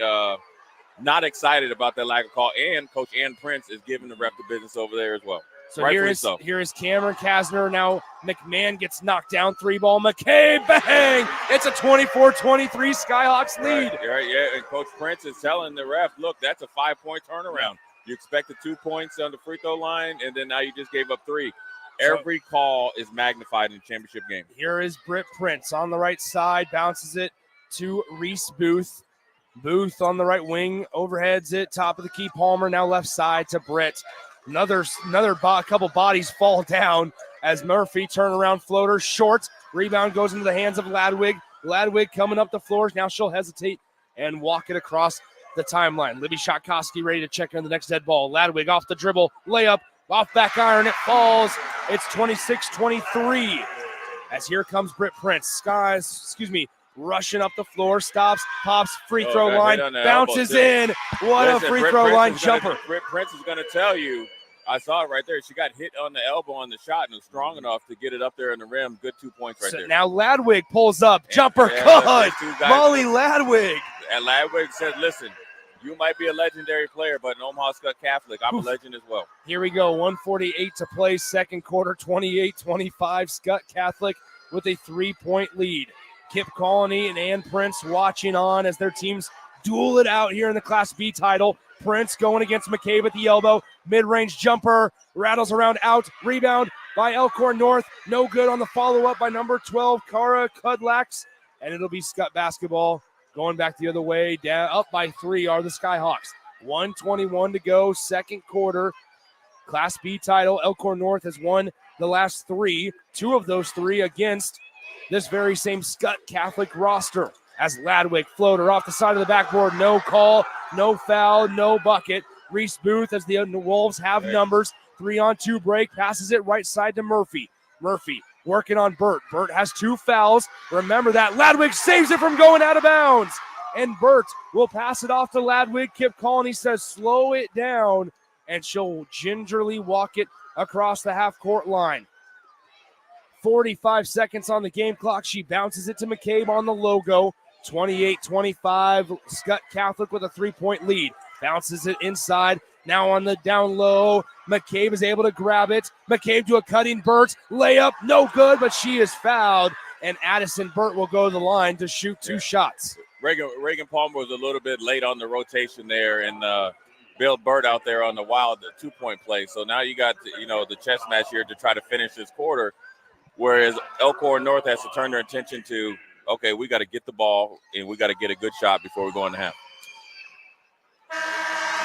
not excited about that lack of call. And Coach Ann Prince is giving the rep the business over there as well. So here is Cameron Kasner. Now McMahon gets knocked down, 3-ball. McCabe, bang! It's a 24-23 Skyhawks lead. Right, yeah, and Coach Prince is telling the ref, look, that's a 5-point turnaround. Yeah. You expected 2 points on the free throw line, and then now you just gave up 3. Every call is magnified in the championship game. Here is Britt Prince on the right side, bounces it to Reese Booth. Booth on the right wing, overheads it, top of the key. Palmer now left side to Britt. Another couple bodies fall down as Murphy turnaround floater short. Rebound goes into the hands of Ladwig. Ladwig coming up the floors. Now she'll hesitate and walk it across the timeline. Libby Shotkowski ready to check in the next dead ball. Ladwig off the dribble, layup, off back iron, it falls. It's 26-23. As here comes Britt Prince. Rushing up the floor, stops, pops, free throw line, bounces in. What a free throw line jumper. Britt Prince is going to tell you, I saw it right there. She got hit on the elbow on the shot and was strong enough to get it up there in the rim. Good 2 points right there. Now Ladwig pulls up, jumper good. Molly Ladwig. And Ladwig said, listen, you might be a legendary player, but in Omaha Skutt Catholic, I'm a legend as well. Here we go, 1:48 to play, second quarter, 28-25. Skutt Catholic with a 3-point lead. Kip Colony and Ann Prince watching on as their teams duel it out here in the Class B title. Prince going against McCabe at the elbow. Mid-range jumper, rattles around out. Rebound by Elkhorn North. No good on the follow-up by number 12, Cara Kudlax. And it'll be Skutt basketball going back the other way. Down, up by 3 are the Skyhawks. 1:21 to go, second quarter. Class B title. Elkhorn North has won the last 3, 2 of those 3 against this very same Skutt Catholic roster. As Ladwig floater off the side of the backboard, no call, no foul, no bucket. Reese Booth, as the Wolves have numbers, 3-on-2 break, passes it right side to Murphy. Murphy working on Burt. Burt has 2 fouls. Remember that. Ladwig saves it from going out of bounds. And Burt will pass it off to Ladwig. Kip Colony says slow it down, and she'll gingerly walk it across the half-court line. 45 seconds on the game clock. She bounces it to McCabe on the logo. 28-25. Skutt Catholic with a 3-point lead. Bounces it inside. Now on the down low. McCabe is able to grab it. McCabe to a cutting Burt. Layup, no good, but she is fouled. And Addison Burt will go to the line to shoot 2 shots. Reagan Palmer was a little bit late on the rotation there, and bailed Burt out there on the wild 2-point play. So now you got the chess match here to try to finish this quarter, whereas Elkhorn North has to turn their attention to, okay, we got to get the ball and we got to get a good shot before we go in the half.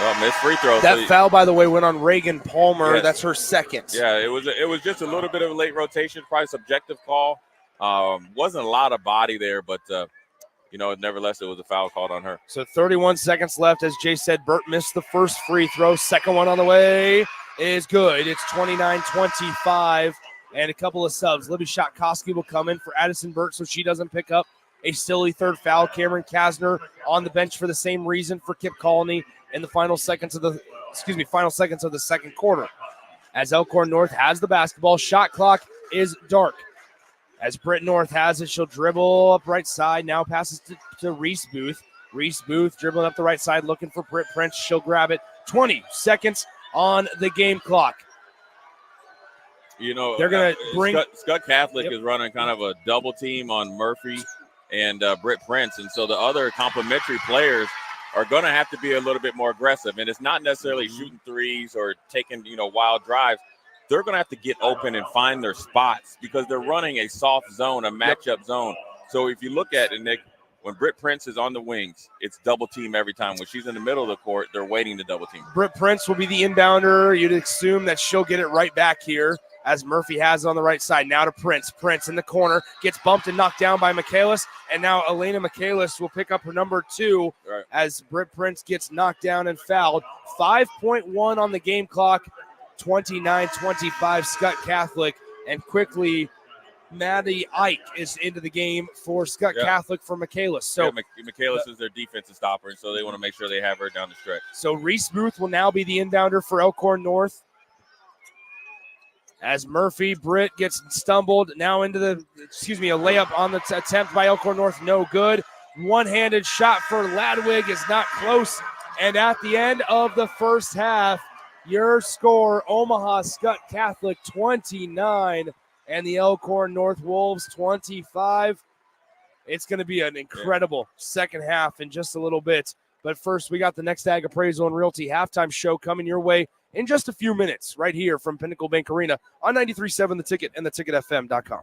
Well, missed free throw. That foul, by the way, went on Reagan Palmer. Yes. That's her second. Yeah, it was just a little bit of a late rotation, probably subjective call. Wasn't a lot of body there, but nevertheless, it was a foul called on her. So 31 seconds left. As Jay said, Burt missed the first free throw. Second one on the way is good. It's 29-25, and a couple of subs. Libby Shotkoski will come in for Addison Burt, so she doesn't pick up a silly third foul. Cameron Kasner on the bench for the same reason for Kip Colony in the final seconds of the second quarter. As Elkhorn North has the basketball, shot clock is dark. As Britt North has it, she'll dribble up right side. Now passes to Reese Booth. Reese Booth dribbling up the right side, looking for Britt Prince. She'll grab it. 20 seconds on the game clock. They're going to bring Skutt Catholic is running kind of a double team on Murphy and Britt Prince, and so the other complementary players are going to have to be a little bit more aggressive. And it's not necessarily shooting threes or taking wild drives. They're going to have to get open and find their spots because they're running a soft zone, a matchup zone. So if you look at it, Nick, when Britt Prince is on the wings, it's double team every time. When she's in the middle of the court, they're waiting to double team. Britt Prince will be the inbounder. You'd assume that she'll get it right back here as Murphy has it on the right side. Now to Prince. Prince in the corner, gets bumped and knocked down by Michaelis. And now Elena Michaelis will pick up her number 2 as Britt Prince gets knocked down and fouled. 5.1 on the game clock. 29-25 Skutt Catholic. And quickly, Maddie Ike is into the game for Skutt Catholic for Michaelis. So Michaelis is their defensive stopper, so they want to make sure they have her down the stretch. So Reese Booth will now be the inbounder for Elkhorn North. As Murphy, Britt gets stumbled now into a layup on the attempt by Elkhorn North, no good. One-handed shot for Ladwig is not close. And at the end of the first half, your score, Omaha Skutt Catholic 29 and the Elkhorn North Wolves 25. It's going to be an incredible second half in just a little bit. But first, we got the Next Ag Appraisal and Realty halftime show coming your way in just a few minutes right here from Pinnacle Bank Arena on 93.7 The Ticket and theticketfm.com.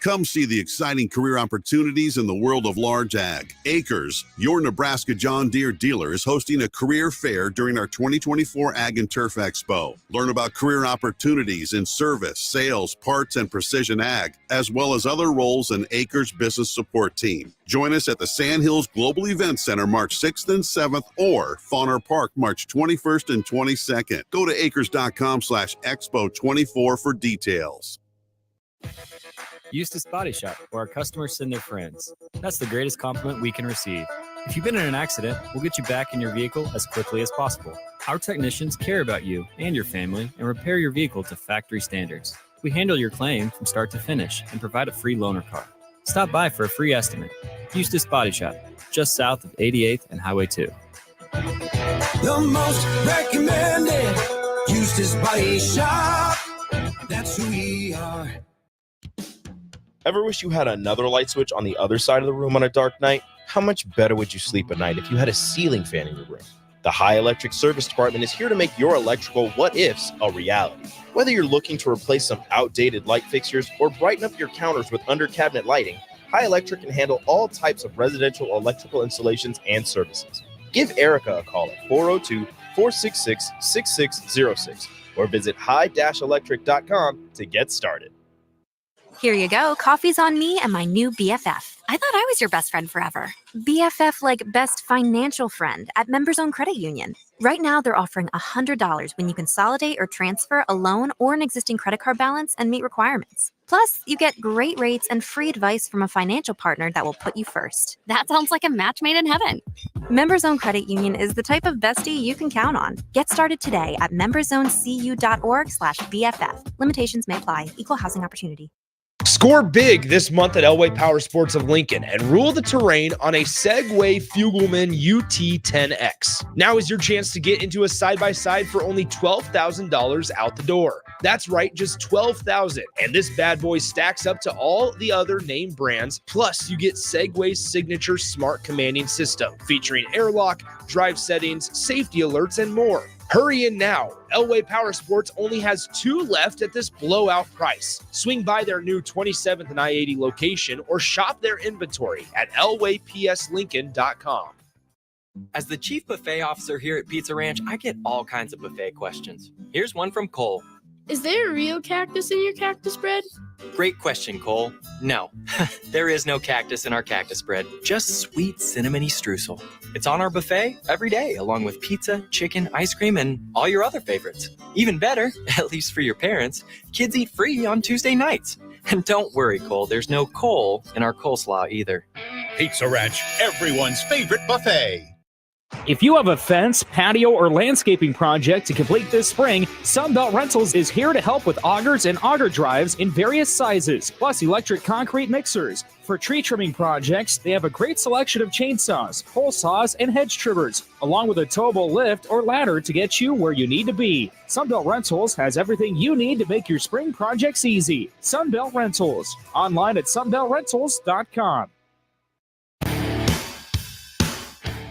Come see the exciting career opportunities in the world of large ag. Acres, your Nebraska John Deere dealer, is hosting a career fair during our 2024 Ag and Turf Expo. Learn about career opportunities in service, sales, parts, and precision ag, as well as other roles in Acres business support team. Join us at the Sandhills Global Event Center March 6th and 7th or Fauner Park March 21st and 22nd. Go to acres.com/expo24 for details. Eustace Body Shop, where our customers send their friends. That's the greatest compliment we can receive. If you've been in an accident, we'll get you back in your vehicle as quickly as possible. Our technicians care about you and your family and repair your vehicle to factory standards. We handle your claim from start to finish and provide a free loaner car. Stop by for a free estimate. Eustace Body Shop, just south of 88th and Highway 2. The most recommended Eustace Body Shop. That's who we are. Ever wish you had another light switch on the other side of the room on a dark night? How much better would you sleep at night if you had a ceiling fan in your room? The High Electric Service Department is here to make your electrical what-ifs a reality. Whether you're looking to replace some outdated light fixtures or brighten up your counters with under-cabinet lighting, High Electric can handle all types of residential electrical installations and services. Give Erica a call at 402-466-6606 or visit high-electric.com to get started. Here you go. Coffee's on me and my new BFF. I thought I was your best friend forever. BFF like best financial friend at Members Own Credit Union. Right now, they're offering $100 when you consolidate or transfer a loan or an existing credit card balance and meet requirements. Plus, you get great rates and free advice from a financial partner that will put you first. That sounds like a match made in heaven. Members Own Credit Union is the type of bestie you can count on. Get started today at membersowncu.org/BFF. Limitations may apply. Equal housing opportunity. Score big this month at Elway Power Sports of Lincoln and rule the terrain on a Segway Fugelman UT10X. Now is your chance to get into a side-by-side for only $12,000 out the door. That's right, just $12,000. And this bad boy stacks up to all the other name brands. Plus, you get Segway's signature smart commanding system featuring airlock, drive settings, safety alerts, and more. Hurry in now. Elway Power Sports only has 2 left at this blowout price. Swing by their new 27th and I-80 location or shop their inventory at elwaypslincoln.com. As the chief buffet officer here at Pizza Ranch, I get all kinds of buffet questions. Here's one from Cole. Is there a real cactus in your cactus bread? Great question, Cole. No, there is no cactus in our cactus bread, just sweet cinnamony streusel. It's on our buffet every day, along with pizza, chicken, ice cream, and all your other favorites. Even better, at least for your parents, kids eat free on Tuesday nights. And don't worry, Cole, there's no coal in our coleslaw either. Pizza Ranch, everyone's favorite buffet. If you have a fence, patio, or landscaping project to complete this spring, Sunbelt Rentals is here to help with augers and auger drives in various sizes, plus electric concrete mixers. For tree trimming projects, they have a great selection of chainsaws, pole saws, and hedge trimmers, along with a towable lift or ladder to get you where you need to be. Sunbelt Rentals has everything you need to make your spring projects easy. Sunbelt Rentals, online at sunbeltrentals.com.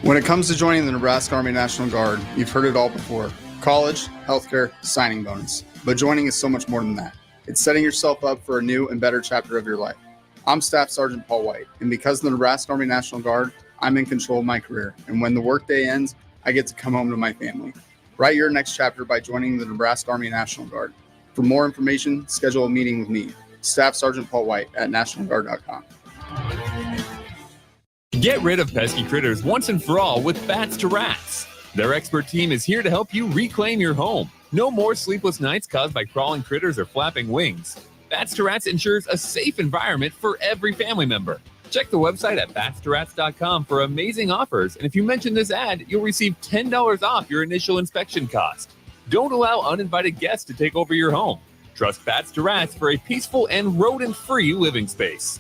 When it comes to joining the Nebraska Army National Guard, you've heard it all before. College, healthcare, signing bonus. But joining is so much more than that. It's setting yourself up for a new and better chapter of your life. I'm Staff Sergeant Paul White, and because of the Nebraska Army National Guard, I'm in control of my career. And when the workday ends, I get to come home to my family. Write your next chapter by joining the Nebraska Army National Guard. For more information, schedule a meeting with me, Staff Sergeant Paul White at nationalguard.com. Get rid of pesky critters once and for all with Bats to Rats. Their expert team is here to help you reclaim your home. No more sleepless nights caused by crawling critters or flapping wings. Bats to Rats ensures a safe environment for every family member. Check the website at batstoRats.com for amazing offers, and if you mention this ad, you'll receive $10 off your initial inspection cost. Don't allow uninvited guests to take over your home. Trust Bats to Rats for a peaceful and rodent-free living space.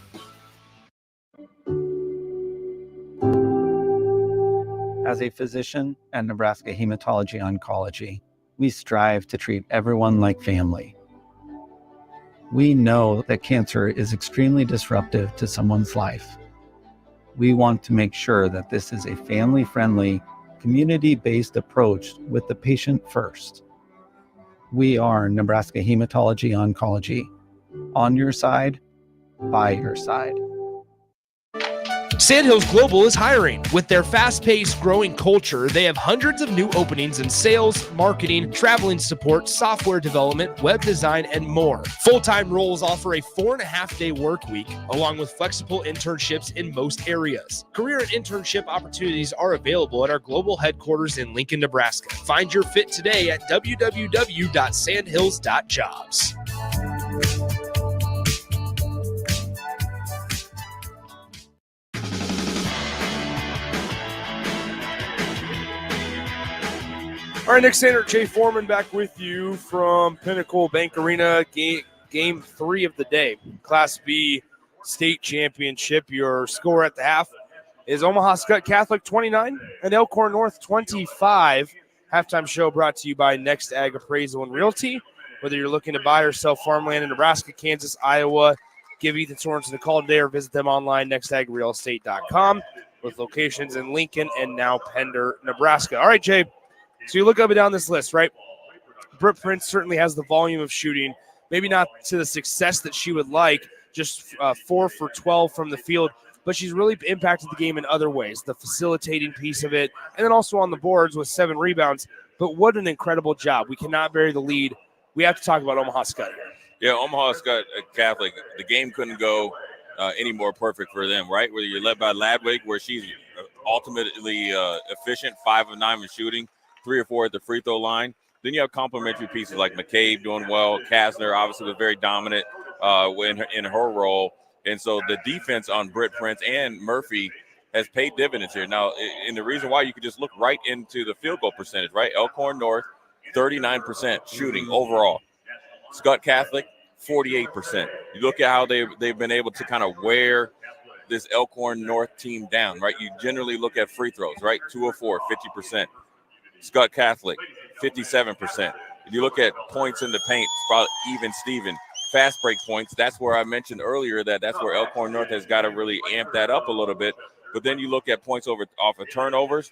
As a physician at Nebraska Hematology Oncology, we strive to treat everyone like family. We know that cancer is extremely disruptive to someone's life. We want to make sure that this is a family-friendly, community-based approach with the patient first. We are Nebraska Hematology Oncology, on your side, by your side. Sandhills Global is hiring. With their fast-paced, growing culture, they have hundreds of new openings in sales, marketing, traveling support, software development, web design, and more. Full-time roles offer a 4.5-day work week, along with flexible internships in most areas. Career and internship opportunities are available at our global headquarters in Lincoln, Nebraska. Find your fit today at www.sandhills.jobs. All right, Nick Sander, Jay Foreman back with you from Pinnacle Bank Arena, game 3 of the day. Class B state championship. Your score at the half is Omaha Skutt Catholic 29 and Elkhorn North 25. Halftime show brought to you by Next Ag Appraisal and Realty. Whether you're looking to buy or sell farmland in Nebraska, Kansas, Iowa, give Ethan Sorensen a call today or visit them online, nextagrealestate.com, with locations in Lincoln and now Pender, Nebraska. All right, Jay. So you look up and down this list, right? Britt Prince certainly has the volume of shooting, maybe not to the success that she would like, just 4 for 12 from the field, but she's really impacted the game in other ways, the facilitating piece of it, and then also on the boards with 7 rebounds. but what an incredible job. We cannot bury the lead. We have to talk about Omaha Skutt here. Yeah, Omaha Skutt Catholic, the game couldn't go any more perfect for them, right? Whether you're led by Ladwig, where she's ultimately efficient, 5 of 9 in shooting, 3 or 4 at the free throw line. Then you have complementary pieces like McCabe doing well. Kasner obviously was very dominant in her role. And so the defense on Britt Prince and Murphy has paid dividends here. Now, and the reason why, you could just look right into the field goal percentage, right? Elkhorn North, 39% shooting overall. Skutt Catholic, 48%. You look at how they've been able to kind of wear this Elkhorn North team down, right? You generally look at free throws, right? 2 of 4, 50%. Skutt Catholic, 57%. If you look at points in the paint, it's probably even Steven. Fast break points, that's where I mentioned earlier that's where Elkhorn North has got to really amp that up a little bit. But then you look at points off of turnovers,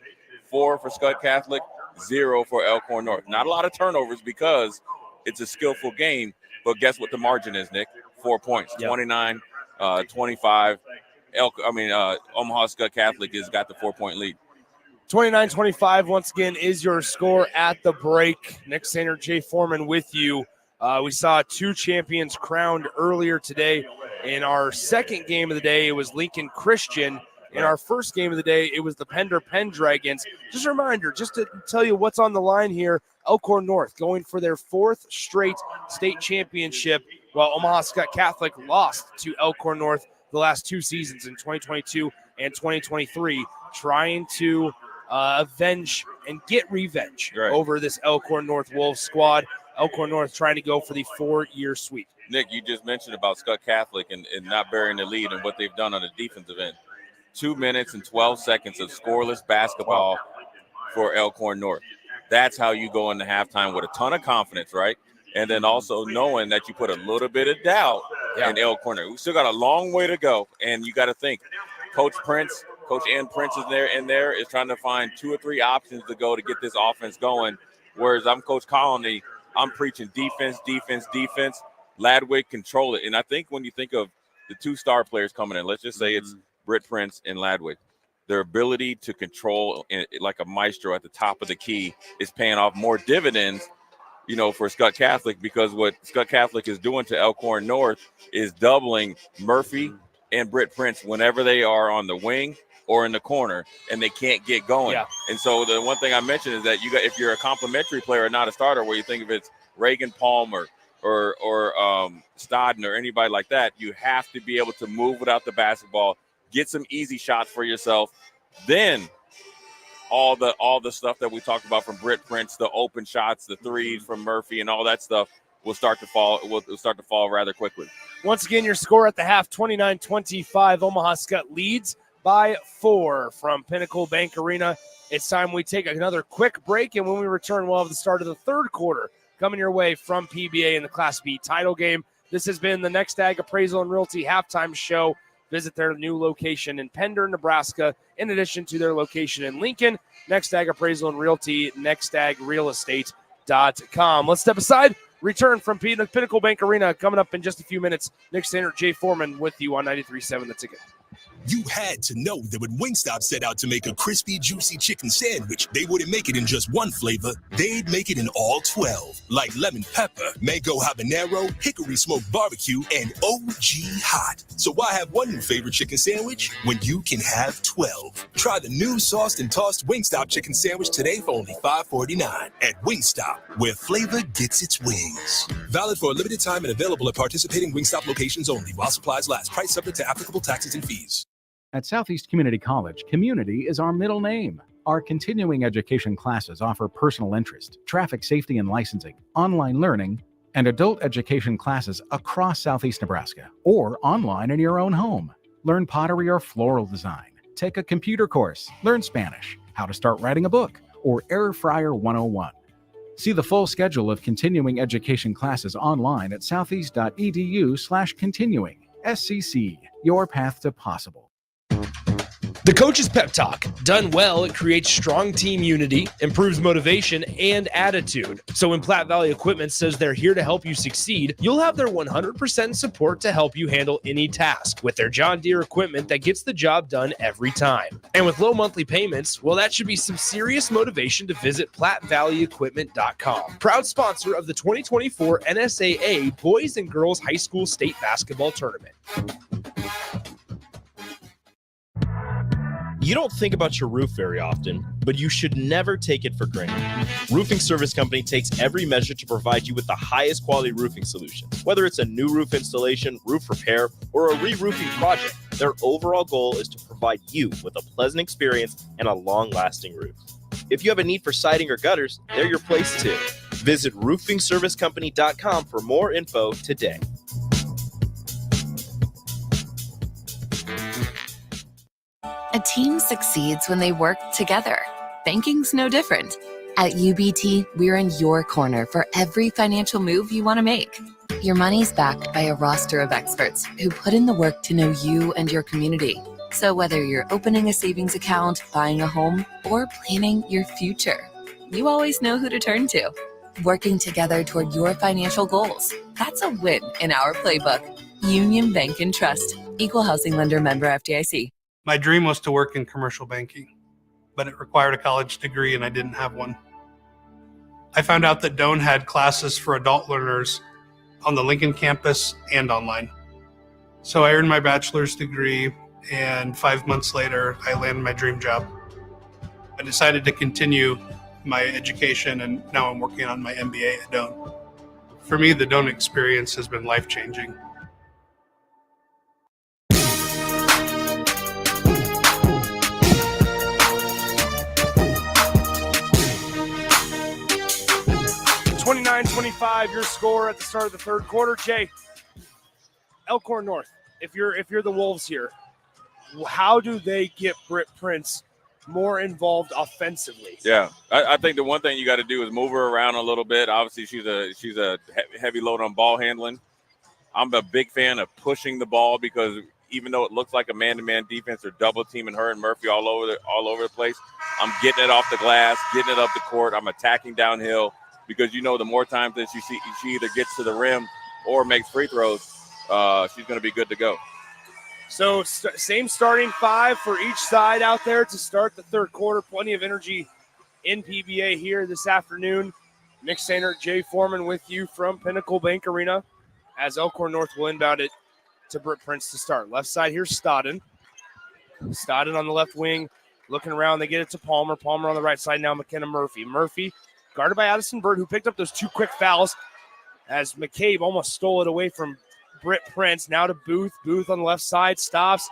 4 for Skutt Catholic, 0 for Elkhorn North. Not a lot of turnovers because it's a skillful game, but guess what the margin is, Nick? 4 points, 29, 25. Omaha Skutt Catholic has got the 4-point lead. 29-25, once again, is your score at the break. Nick Sainer, Jay Foreman with you. We saw 2 champions crowned earlier today. In our second game of the day, it was Lincoln Christian. In our first game of the day, it was the Pender Pendragons. Just a reminder, just to tell you what's on the line here, Elkhorn North going for their 4th straight state championship, while Omaha Skutt Catholic lost to Elkhorn North the last 2 seasons in 2022 and 2023, trying to avenge and get revenge over this Elkhorn North Wolves squad. Elkhorn North trying to go for the 4-year sweep. Nick, you just mentioned about Skutt Catholic and not burying the lead and what they've done on the defensive end. 2 minutes and 12 seconds of scoreless basketball for Elkhorn North. That's how you go into halftime with a ton of confidence, right? And then also knowing that you put a little bit of doubt in Elkhorn. We still got a long way to go, and you got to think. Coach Ann Prince is there is trying to find 2 or 3 options to go to get this offense going. Whereas I'm Coach Colony, I'm preaching defense. Ladwig, control it. And I think when you think of the 2 star players coming in, let's just say it's Britt Prince and Ladwig, their ability to control like a maestro at the top of the key is paying off more dividends, for Skutt Catholic, because what Skutt Catholic is doing to Elkhorn North is doubling Murphy and Britt Prince whenever they are on the wing or in the corner and they can't get going. Yeah. And so the one thing I mentioned is that if you're a complimentary player and not a starter, where you think if it's Reagan Palmer or Stodden or anybody like that, you have to be able to move without the basketball, get some easy shots for yourself. Then all the stuff that we talked about from Britt Prince, the open shots, the threes from Murphy, and all that stuff will start to fall rather quickly. Once again, your score at the half, 29-25. Omaha Skutt leads by 4 from Pinnacle Bank Arena. It's time we take another quick break, and when we return, we'll have the start of the 3rd quarter coming your way from PBA in the Class B title game. This has been the Next Ag Appraisal and Realty halftime show. Visit their new location in Pender, Nebraska, in addition to their location in Lincoln. Next Ag Appraisal and Realty, nextagrealestate.com. Let's step aside. Return from Pinnacle Bank Arena coming up in just a few minutes. Nick Sainer, Jay Foreman with you on 93.7 The Ticket. You had to know that when Wingstop set out to make a crispy, juicy chicken sandwich, they wouldn't make it in just one flavor. They'd make it in all 12, like lemon pepper, mango habanero, hickory smoked barbecue, and OG hot. So why have one new favorite chicken sandwich when you can have 12? Try the new sauced and tossed Wingstop chicken sandwich today for only $5.49 at Wingstop, where flavor gets its wings. Valid for a limited time and available at participating Wingstop locations only while supplies last. Price subject to applicable taxes and fees. At Southeast Community College, community is our middle name. Our continuing education classes offer personal interest, traffic safety and licensing, online learning, and adult education classes across Southeast Nebraska or online in your own home. Learn pottery or floral design, take a computer course, learn Spanish, how to start writing a book, or Air Fryer 101. See the full schedule of continuing education classes online at southeast.edu/continuing. SCC, your path to possible. The Coach's Pep Talk. Done well, it creates strong team unity, improves motivation, and attitude. So when Platte Valley Equipment says they're here to help you succeed, you'll have their 100% support to help you handle any task with their John Deere equipment that gets the job done every time. And with low monthly payments, well, that should be some serious motivation to visit PlatteValleyEquipment.com. Proud sponsor of the 2024 NSAA Boys and Girls High School State Basketball Tournament. You don't think about your roof very often, but you should never take it for granted. Roofing Service Company takes every measure to provide you with the highest quality roofing solution. Whether it's a new roof installation, roof repair, or a re-roofing project, their overall goal is to provide you with a pleasant experience and a long-lasting roof. If you have a need for siding or gutters, they're your place too. Visit roofingservicecompany.com for more info today. A team succeeds when they work together. Banking's no different. At UBT, we're in your corner for every financial move you want to make. Your money's backed by a roster of experts who put in the work to know you and your community. So whether you're opening a savings account, buying a home, or planning your future, you always know who to turn to. Working together toward your financial goals. That's a win in our playbook. Union Bank and Trust. Equal housing lender, member FDIC. My dream was to work in commercial banking, but it required a college degree and I didn't have one. I found out that Doane had classes for adult learners on the Lincoln campus and online. So I earned my bachelor's degree, and 5 months later, I landed my dream job. I decided to continue my education, and now I'm working on my MBA at Doane. For me, the Doane experience has been life-changing. (29-25) your score at the start of the third quarter. Jay, Elkhorn North, if you're the Wolves here, how do they get Britt Prince more involved offensively? Yeah, I think the one thing you got to do is move her around a little bit. Obviously, she's a heavy load on ball handling. I'm a big fan of pushing the ball because even though it looks like a man-to-man defense, they're double teaming her and Murphy all over the place. I'm getting it off the glass, getting it up the court. I'm attacking downhill because the more times that she either gets to the rim or makes free throws, she's going to be good to go. So same starting five for each side out there to start the third quarter. Plenty of energy in PBA here this afternoon. Nick Sainert, Jay Foreman with you from Pinnacle Bank Arena as Elkhorn North will inbound it to Britt Prince to start. Left side, here's Stodden. Stodden on the left wing, looking around. They get it to Palmer. Palmer on the right side now, McKenna Murphy. Murphy guarded by Addison Bird, who picked up those two quick fouls as McCabe almost stole it away from Britt Prince. Now to Booth. Booth on the left side stops.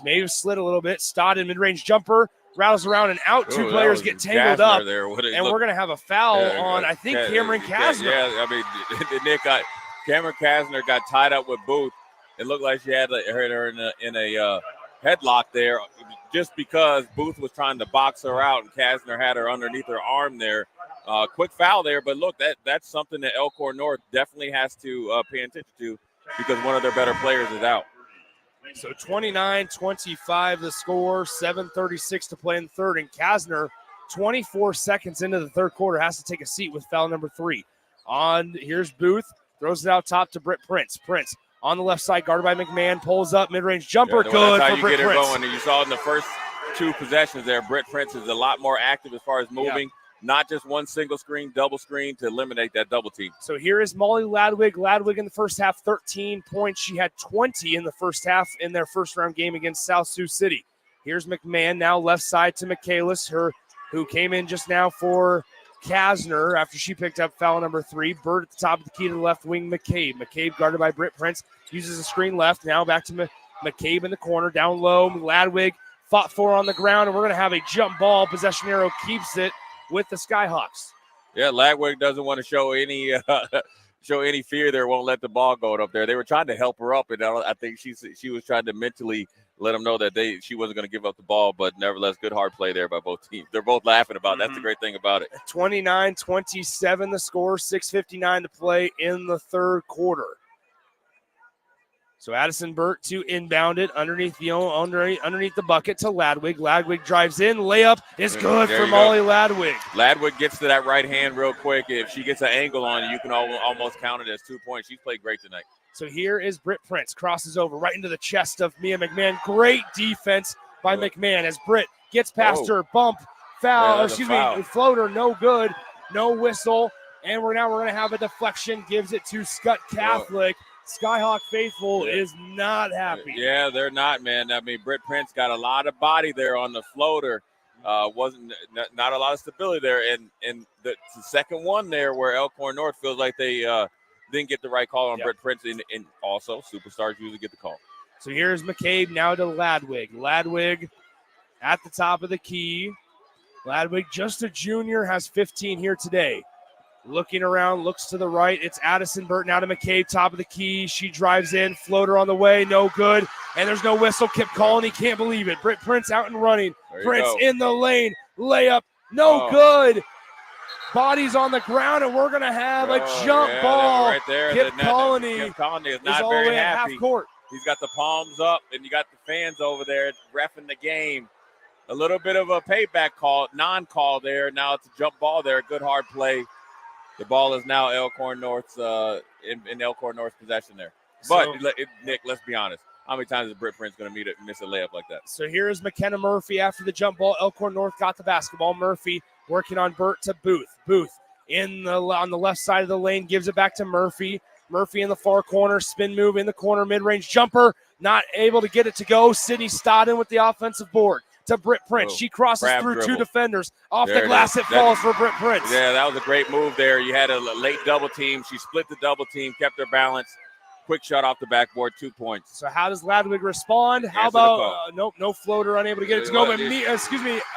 May have slid a little bit. Stodden mid-range jumper. Rattles around and out. Two players get tangled up. We're going to have a foul on, I think, Cameron Kasner. Yeah, I mean, Nick Cameron Kasner got tied up with Booth. It looked like she had her in a headlock there just because Booth was trying to box her out and Kasner had her underneath her arm there. Quick foul there, but look, that's something that Elkhorn North definitely has to pay attention to because one of their better players is out. So 29-25 the score, 7:36 to play in the third, and Kasner, 24 seconds into the third quarter, has to take a seat with foul number 3. Here's Booth, throws it out top to Britt Prince. Prince on the left side, guarded by McMahon, pulls up, mid-range jumper, good that's how for Britt Prince. Going. And you saw in the first two possessions there, Britt Prince is a lot more active as far as moving. Not just one single screen, double screen to eliminate that double team. So here is Molly Ladwig. Ladwig in the first half, 13 points. She had 20 in the first half in their first-round game against South Sioux City. Here's McMahon now left side to Michaelis, who came in just now for Kasner after she picked up foul number 3. Bird at the top of the key to the left wing, McCabe. McCabe guarded by Britt Prince, uses a screen left. Now back to McCabe in the corner, down low. Ladwig fought for on the ground, and we're going to have a jump ball. Possession arrow keeps it with the Skyhawks. Yeah, Ladwig doesn't want to show any fear there, won't let the ball go up there. They were trying to help her up, and I think she was trying to mentally let them know that she wasn't going to give up the ball, but nevertheless, good hard play there by both teams. They're both laughing about it. That's the great thing about it. 29-27 the score, 6:59 to play in the third quarter. So Addison Burt to inbound it underneath the bucket to Ladwig. Ladwig drives in. Layup is good for Molly Ladwig. Ladwig gets to that right hand real quick. If she gets an angle on you, you can almost count it as 2 points. She's played great tonight. So here is Britt Prince. Crosses over right into the chest of Mia McMahon. Great defense by McMahon as Britt gets past her. Bump, foul, floater, no good. No whistle. And we're going to have a deflection. Gives it to Skutt Catholic. Skyhawk Faithful is not happy. Yeah, they're not, man. I mean, Britt Prince got a lot of body there on the floater. Wasn't not a lot of stability there. And the second one there where Elkhorn North feels like they didn't get the right call on Britt Prince. And also, superstars usually get the call. So here's McCabe now to Ladwig. Ladwig at the top of the key. Ladwig, just a junior, has 15 here today. Looking around, looks to the right. It's Addison Burt now to McCabe, top of the key. She drives in, floater on the way, no good. And there's no whistle. Kip calling, he can't believe it. Britt Prince out and running. Prince in the lane, layup, no good. Bodies on the ground, and we're going to have a jump ball. Right there. Kip Colony is not very happy. Half court. He's got the palms up, and you got the fans over there reffing the game. A little bit of a payback call, non-call there. Now it's a jump ball there. Good hard play. The ball is now Elkhorn North's in Elkhorn North's possession there. But, Nick, let's be honest. How many times is Britt Prince going to miss a layup like that? So here is McKenna Murphy after the jump ball. Elkhorn North got the basketball. Murphy working on Burt to Booth. Booth on the left side of the lane, gives it back to Murphy. Murphy in the far corner, spin move in the corner, mid-range jumper. Not able to get it to go. Sydney Stodden with the offensive board. To Britt Prince. She crosses through two defenders. Off the glass, it falls for Britt Prince. Yeah, that was a great move there. You had a late double team. She split the double team, kept her balance. Quick shot off the backboard, 2 points. So how does Ladwig respond? How about no floater, unable to get it to go. But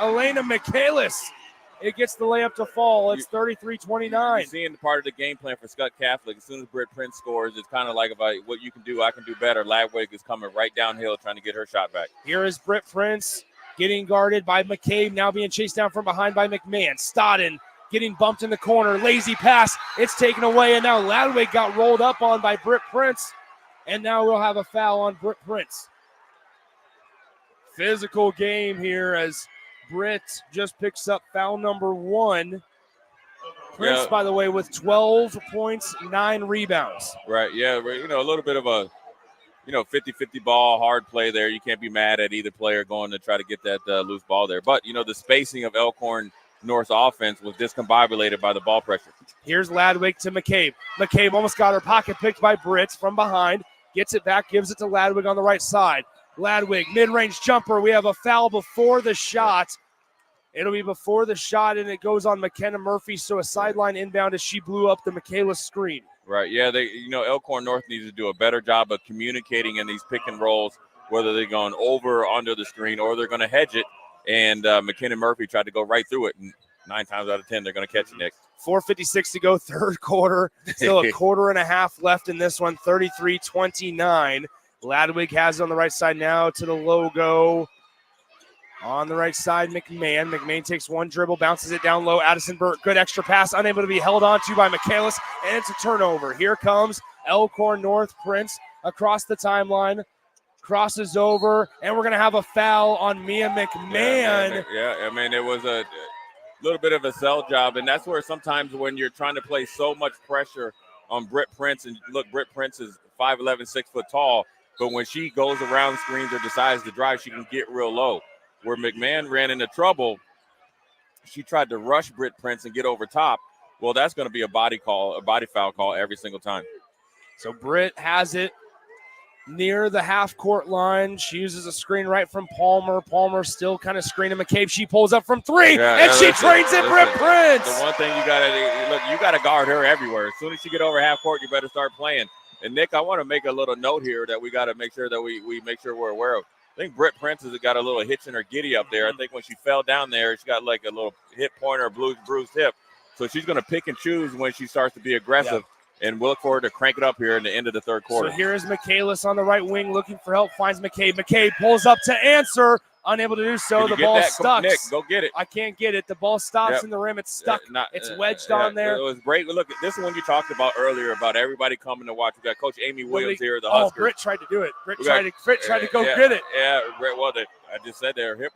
Elena Michaelis. It gets the layup to fall. It's 33-29. You're seeing part of the game plan for Skutt Catholic. As soon as Britt Prince scores, it's kind of like what you can do, I can do better. Ladwig is coming right downhill trying to get her shot back. Here is Britt Prince. Getting guarded by McCabe, now being chased down from behind by McMahon. Stodden getting bumped in the corner. Lazy pass. It's taken away, and now Ladwig got rolled up on by Britt Prince, and now we'll have a foul on Britt Prince. Physical game here as Britt just picks up foul number 1. Prince, by the way, with 12 points, 9 rebounds. Right, yeah, a little bit of a 50-50 ball, hard play there. You can't be mad at either player going to try to get that loose ball there. But, the spacing of Elkhorn North's offense was discombobulated by the ball pressure. Here's Ladwig to McCabe. McCabe almost got her pocket picked by Britt from behind. Gets it back, gives it to Ladwig on the right side. Ladwig, mid-range jumper. We have a foul before the shot. It'll be before the shot, and it goes on McKenna Murphy. So a sideline inbound as she blew up the Michaelis screen. Right, yeah, Elkhorn North needs to do a better job of communicating in these pick and rolls, whether they're going over or under the screen or they're going to hedge it. And McKenna Murphy tried to go right through it, and 9 times out of 10 they're going to catch it, Nick. 4:56 to go, third quarter. Still a quarter and a half left in this one, 33-29. Ladwig has it on the right side now to the logo. On the right side, McMahon. McMahon takes one dribble, bounces it down low. Addison Burt, good extra pass, unable to be held on to by Michaelis, and it's a turnover. Here comes Elkhorn North. Prince across the timeline, crosses over, and we're going to have a foul on Mia McMahon. It was a little bit of a sell job, and that's where sometimes when you're trying to play so much pressure on Britt Prince, and look, Britt Prince is 5'11", 6 foot tall, but when she goes around screens or decides to drive, she can get real low. Where McMahon ran into trouble, she tried to rush Britt Prince and get over top. Well, that's going to be a body foul call every single time. So Britt has it near the half-court line. She uses a screen right from Palmer. Palmer still kind of screening McCabe. She pulls up from 3, and she trains it, Britt Prince. The one thing you got to guard her everywhere. As soon as you get over half-court, you better start playing. And, Nick, I want to make a little note here that we got to make sure that we make sure we're aware of. I think Britt Prince has got a little hitch in her giddy up there. I think when she fell down there, she got like a little hip pointer, bruised hip. So she's going to pick and choose when she starts to be aggressive. And we'll look forward to crank it up here in the end of the third quarter. So here is Michaelis on the right wing looking for help, finds McCabe. McCabe pulls up to answer, Unable to do so. Can you The get ball that? stuck. Nick, go get it. I can't get it. The ball stops Yep. in the rim. It's stuck. It's wedged Yeah, on there. It was great. Look, this is one you talked about earlier about everybody coming to watch. We got Coach Amy Williams here, the Huskers. Britt tried to do it. Britt We got- tried to go yeah, get it. Yeah, well, I just said their hip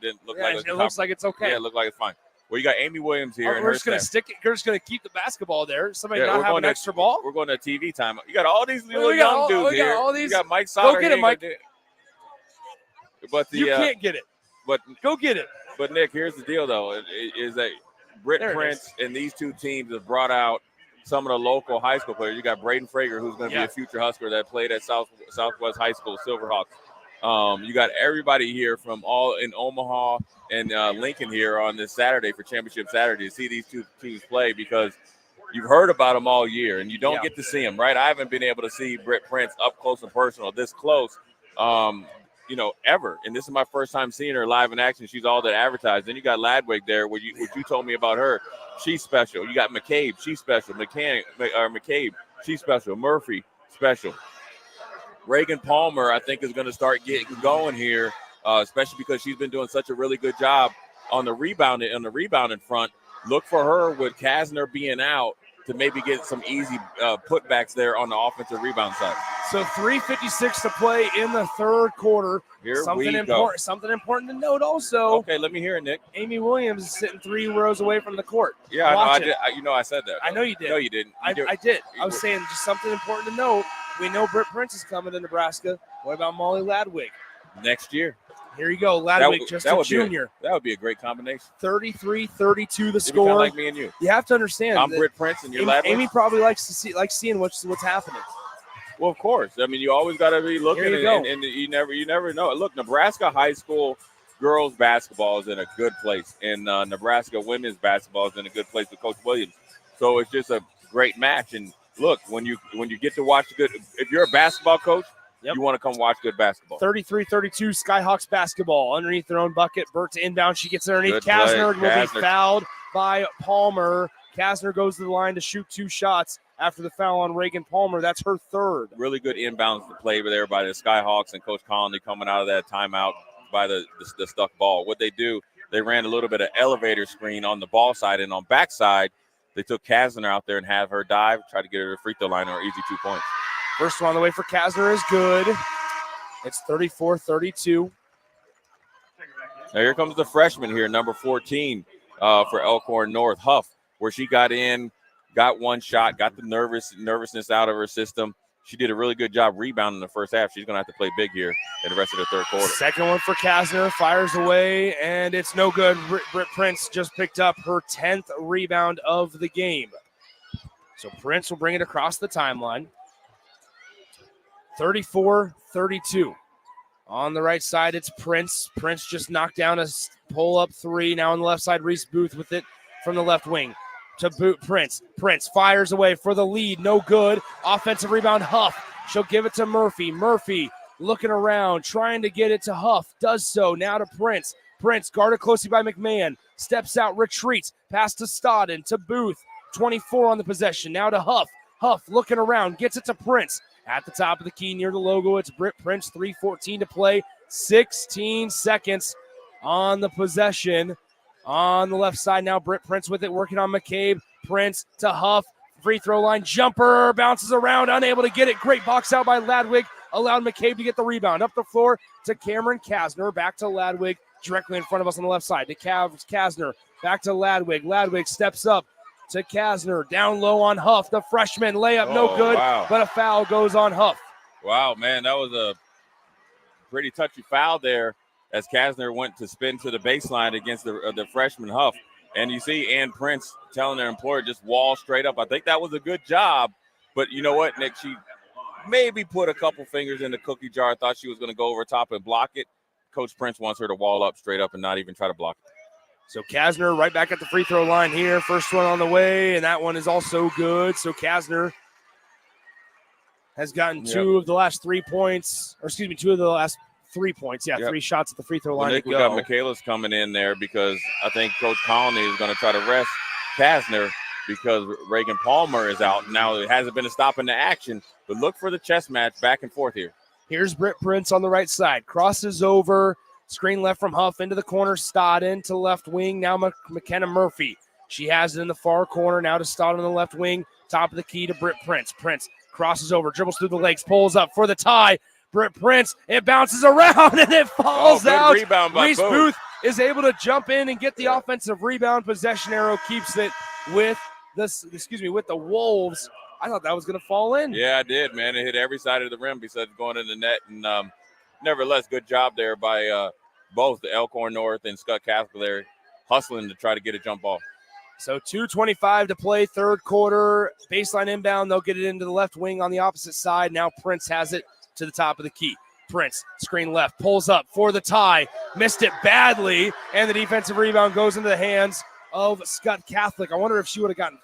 didn't look like it looks like it's okay. Yeah, it looked like it's fine. Well, you got Amy Williams here. and We're her just going to staff. stick it. We're just going to keep the basketball there. Somebody Yeah, not we're have going an to- extra ball. We're going to TV time. You got all these little We got young all- dudes we got here. all these- You got Mike Sauter. Go get He it, ain't Mike. gonna do it. But You can't get it. But go get it. But Nick, here's the deal though: is that Britt There it Prince and these two teams have brought out some of the local high school players. You got Braden Frager, who's going to be a future Husker that played at Southwest High School, Silverhawks. You got everybody here from all in Omaha and Lincoln here on this Saturday for Championship Saturday to see these two teams play because you've heard about them all year and you don't get to see them, right? I haven't been able to see Britt Prince up close and personal, this close, ever. And this is my first time seeing her live in action. She's all that advertised. Then you got Ladwig there, what you told me about her. She's special. You got McCabe, she's special. McCabe, she's special. Murphy, special. Reagan Palmer, I think, is going to start getting going here, especially because she's been doing such a really good job on the rebounding front. Look for her with Kasner being out to maybe get some easy putbacks there on the offensive rebound side. So 3:56 to play in the third quarter. Here something we important, go. Something important to note also. Okay, let me hear it, Nick. Amy Williams is sitting 3 rows away from the court. Yeah, Watch I it. did. I said that. I know you did. No, you didn't. I did. I was saying just something important to note. We know Britt Prince is coming to Nebraska. What about Molly Ladwig? Next year. Here you go. Ladwig, just a junior. That would be a great combination. 33-32 the They score. become like me and you. You have to understand. I'm that Britt Prince and you're Amy, Ladwig. Amy probably likes seeing what's happening. Well, of course. I mean, you always got to be looking, Here you go. and you never know. Look, Nebraska high school girls basketball is in a good place, and Nebraska women's basketball is in a good place with Coach Williams. So it's just a great match. And look, when you get to watch if you're a basketball coach, you want to come watch good basketball. 33-32 Skyhawks basketball underneath their own bucket. Burt to inbound. She gets it underneath. Good Kasner play. will be Kasner. fouled by Palmer. Kasner goes to the line to shoot 2 shots after the foul on Reagan Palmer. That's her third. Really good inbounds to play there by the Skyhawks and Coach Conley coming out of that timeout by the stuck ball. What they do, they ran a little bit of elevator screen on the ball side, and on backside, they took Kasner out there and have her dive, try to get her to the free throw line or easy 2 points. First one on the way for Kasner is good. It's 34-32. Now here comes the freshman here, number 14 for Elkhorn North, Huff, where she got in, got one shot, got the nervousness out of her system. She did a really good job rebounding in the first half. She's going to have to play big here in the rest of the third quarter. Second one for Kasner, fires away, and it's no good. Britt Prince just picked up her 10th rebound of the game. So Prince will bring it across the timeline. 34-32. On the right side, it's Prince. Prince just knocked down a pull-up 3. Now on the left side, Reese Booth with it from the left wing. To boot Prince. Prince fires away for the lead. No good. Offensive rebound, Huff. She'll give it to Murphy. Murphy looking around, trying to get it to Huff. Does so. Now to Prince. Prince guarded closely by McMahon. Steps out, retreats. Pass to Stodden, to Booth. 24 on the possession. Now to Huff. Huff looking around. Gets it to Prince. At the top of the key near the logo, it's Britt Prince. 3:14 to play. 16 seconds on the possession. On the left side now, Britt Prince with it, working on McCabe. Prince to Huff. Free throw line jumper. Bounces around, unable to get it. Great box out by Ladwig. Allowed McCabe to get the rebound. Up the floor to Cameron Kasner. Back to Ladwig. Directly in front of us on the left side. To Kasner. Back to Ladwig. Ladwig steps up to Kasner. Down low on Huff. The freshman layup, no good. Wow. But a foul goes on Huff. Wow, man, that was a pretty touchy foul there as Kasner went to spin to the baseline against the freshman Huff. And you see Ann Prince telling their employer just wall straight up. I think that was a good job. But you know what, Nick? She maybe put a couple fingers in the cookie jar. Thought she was going to go over top and block it. Coach Prince wants her to wall up straight up and not even try to block it. So Kasner right back at the free throw line here. First one on the way, and that one is also good. So Kasner has gotten 2 of the last 3 points, or excuse me, 2 of the last 3 points. Yeah, 3 shots at the free throw line. Nick, we got Michaela's coming in there because I think Coach Colony is going to try to rest Kasner because Reagan Palmer is out. Now, it hasn't been a stop in the action, but look for the chess match back and forth here. Here's Britt Prince on the right side. Crosses over Screen left from Huff into the corner. Stott into left wing. Now McKenna Murphy. She has it in the far corner. Now to Stott on the left wing. Top of the key to Britt Prince. Prince crosses over, dribbles through the legs, pulls up for the tie. Britt Prince, it bounces around and it falls out. Rebound by Reese Booth is able to jump in and get the offensive rebound. Possession arrow keeps it with with the Wolves. I thought that was going to fall in. Yeah, I did, man. It hit every side of the rim besides going in the net. And nevertheless, good job there by both the Elkhorn North and Skutt Catholic there, hustling to try to get a jump ball. So 2:25 to play, third quarter. Baseline inbound. They'll get it into the left wing on the opposite side. Now Prince has it to the top of the key. Prince, screen left, pulls up for the tie. Missed it badly, and the defensive rebound goes into the hands of Skutt Catholic. I wonder if she would have gotten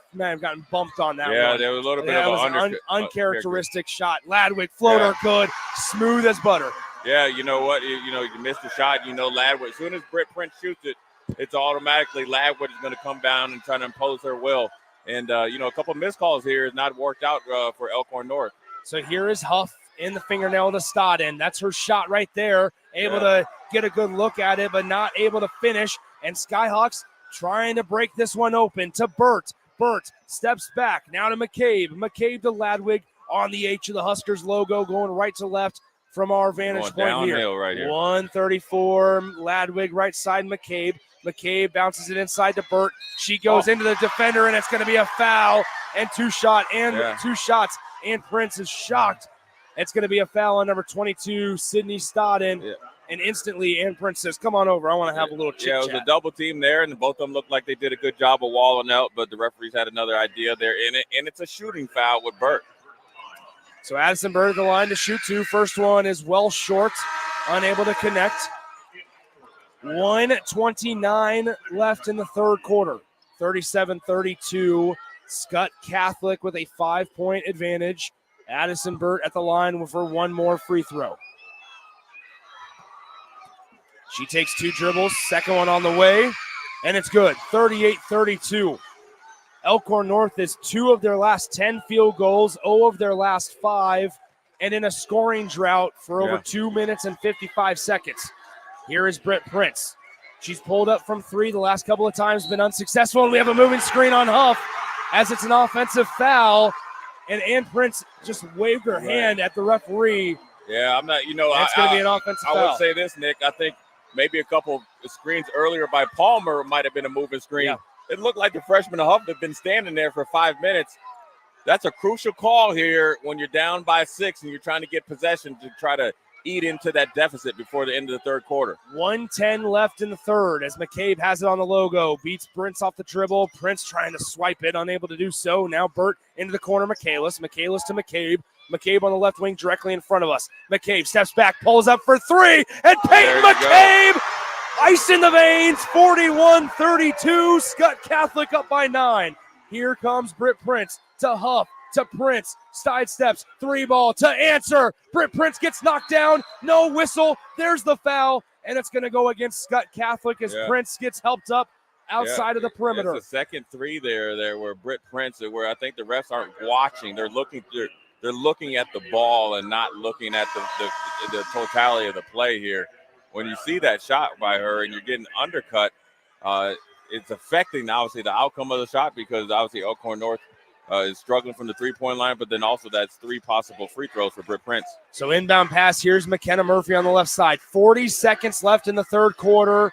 bumped on that one. Yeah, there was a little bit of an uncharacteristic shot. Ladwick, floater, good, smooth as butter. Yeah, you know what? You missed the shot. Ladwick, as soon as Britt Prince shoots it, it's automatically Ladwick is going to come down and try to impose her will. And, a couple of missed calls here has not worked out for Elkhorn North. So here is Huff in the fingernail to Stott in. That's her shot right there. Able to get a good look at it, but not able to finish. And Skyhawks trying to break this one open to Burt. Burt steps back. Now to McCabe. McCabe to Ladwig on the H of the Huskers logo, going right to left from our vantage point here. Right here. 134, Ladwig right side, McCabe. McCabe bounces it inside to Burt. She goes into the defender, and it's going to be a foul. And two shots, and Prince is shocked. It's going to be a foul on number 22, Sydney Stodden. Yeah. And instantly, Ann Prince says, come on over. I want to have a little chit-chat. Yeah, it was a double team there, and both of them looked like they did a good job of walling out, but the referees had another idea there in it, and it's a shooting foul with Burt. So Addison Burt at the line to shoot two. First one is well short, unable to connect. 1:29 left in the third quarter. 37-32. Skutt Catholic with a 5-point advantage. Addison Burt at the line for one more free throw. She takes two dribbles, second one on the way, and it's good. 38-32. Elkhorn North is 2 of their last 10 field goals, 0 of their last 5, and in a scoring drought for over 2 minutes and 55 seconds. Here is Britt Prince. She's pulled up from 3 the last couple of times, been unsuccessful, and we have a moving screen on Huff as it's an offensive foul, and Ann Prince just waved her hand at the referee. Yeah, I'm not, it's going to be an offensive foul. I would say this, Nick. I think maybe a couple of screens earlier by Palmer might have been a moving screen. Yeah. It looked like the freshman Huff had been standing there for 5 minutes. That's a crucial call here when you're down by 6 and you're trying to get possession to try to eat into that deficit before the end of the third quarter. 1:10 left in the third as McCabe has it on the logo. Beats Prince off the dribble. Prince trying to swipe it, unable to do so. Now Burt into the corner, Michaelis. Michaelis to McCabe. McCabe on the left wing directly in front of us. McCabe steps back, pulls up for 3, and Peyton McCabe, ice in the veins, 41-32. Skutt Catholic up by 9. Here comes Britt Prince to Huff, to Prince, side steps, 3 ball to answer. Britt Prince gets knocked down, no whistle. There's the foul, and it's going to go against Skutt Catholic as Prince gets helped up outside of the perimeter. It's a second 3 there where Britt Prince, where I think the refs aren't watching. They're looking at the ball and not looking at the totality of the play here. When you see that shot by her and you're getting undercut, it's affecting, obviously, the outcome of the shot because, obviously, Elkhorn North is struggling from the three-point line, but then also that's 3 possible free throws for Britt Prince. So inbound pass, here's McKenna Murphy on the left side. 40 seconds left in the third quarter.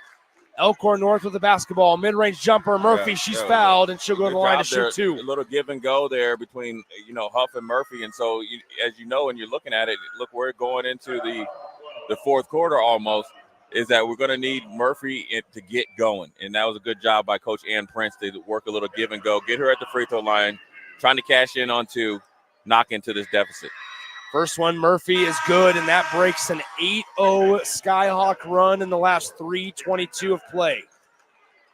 Elkhorn North with the basketball. Mid-range jumper, Murphy, she's fouled, and she'll go to the line to shoot 2. A little give and go there between, Huff and Murphy. And so, as you know, when you're looking at it, look, we're going into the fourth quarter almost, is that we're going to need Murphy to get going. And that was a good job by Coach Ann Prince to work a little give and go, get her at the free throw line, trying to cash in on 2, knock into this deficit. First one, Murphy, is good, and that breaks an 8-0 Skyhawk run in the last 3:22 of play.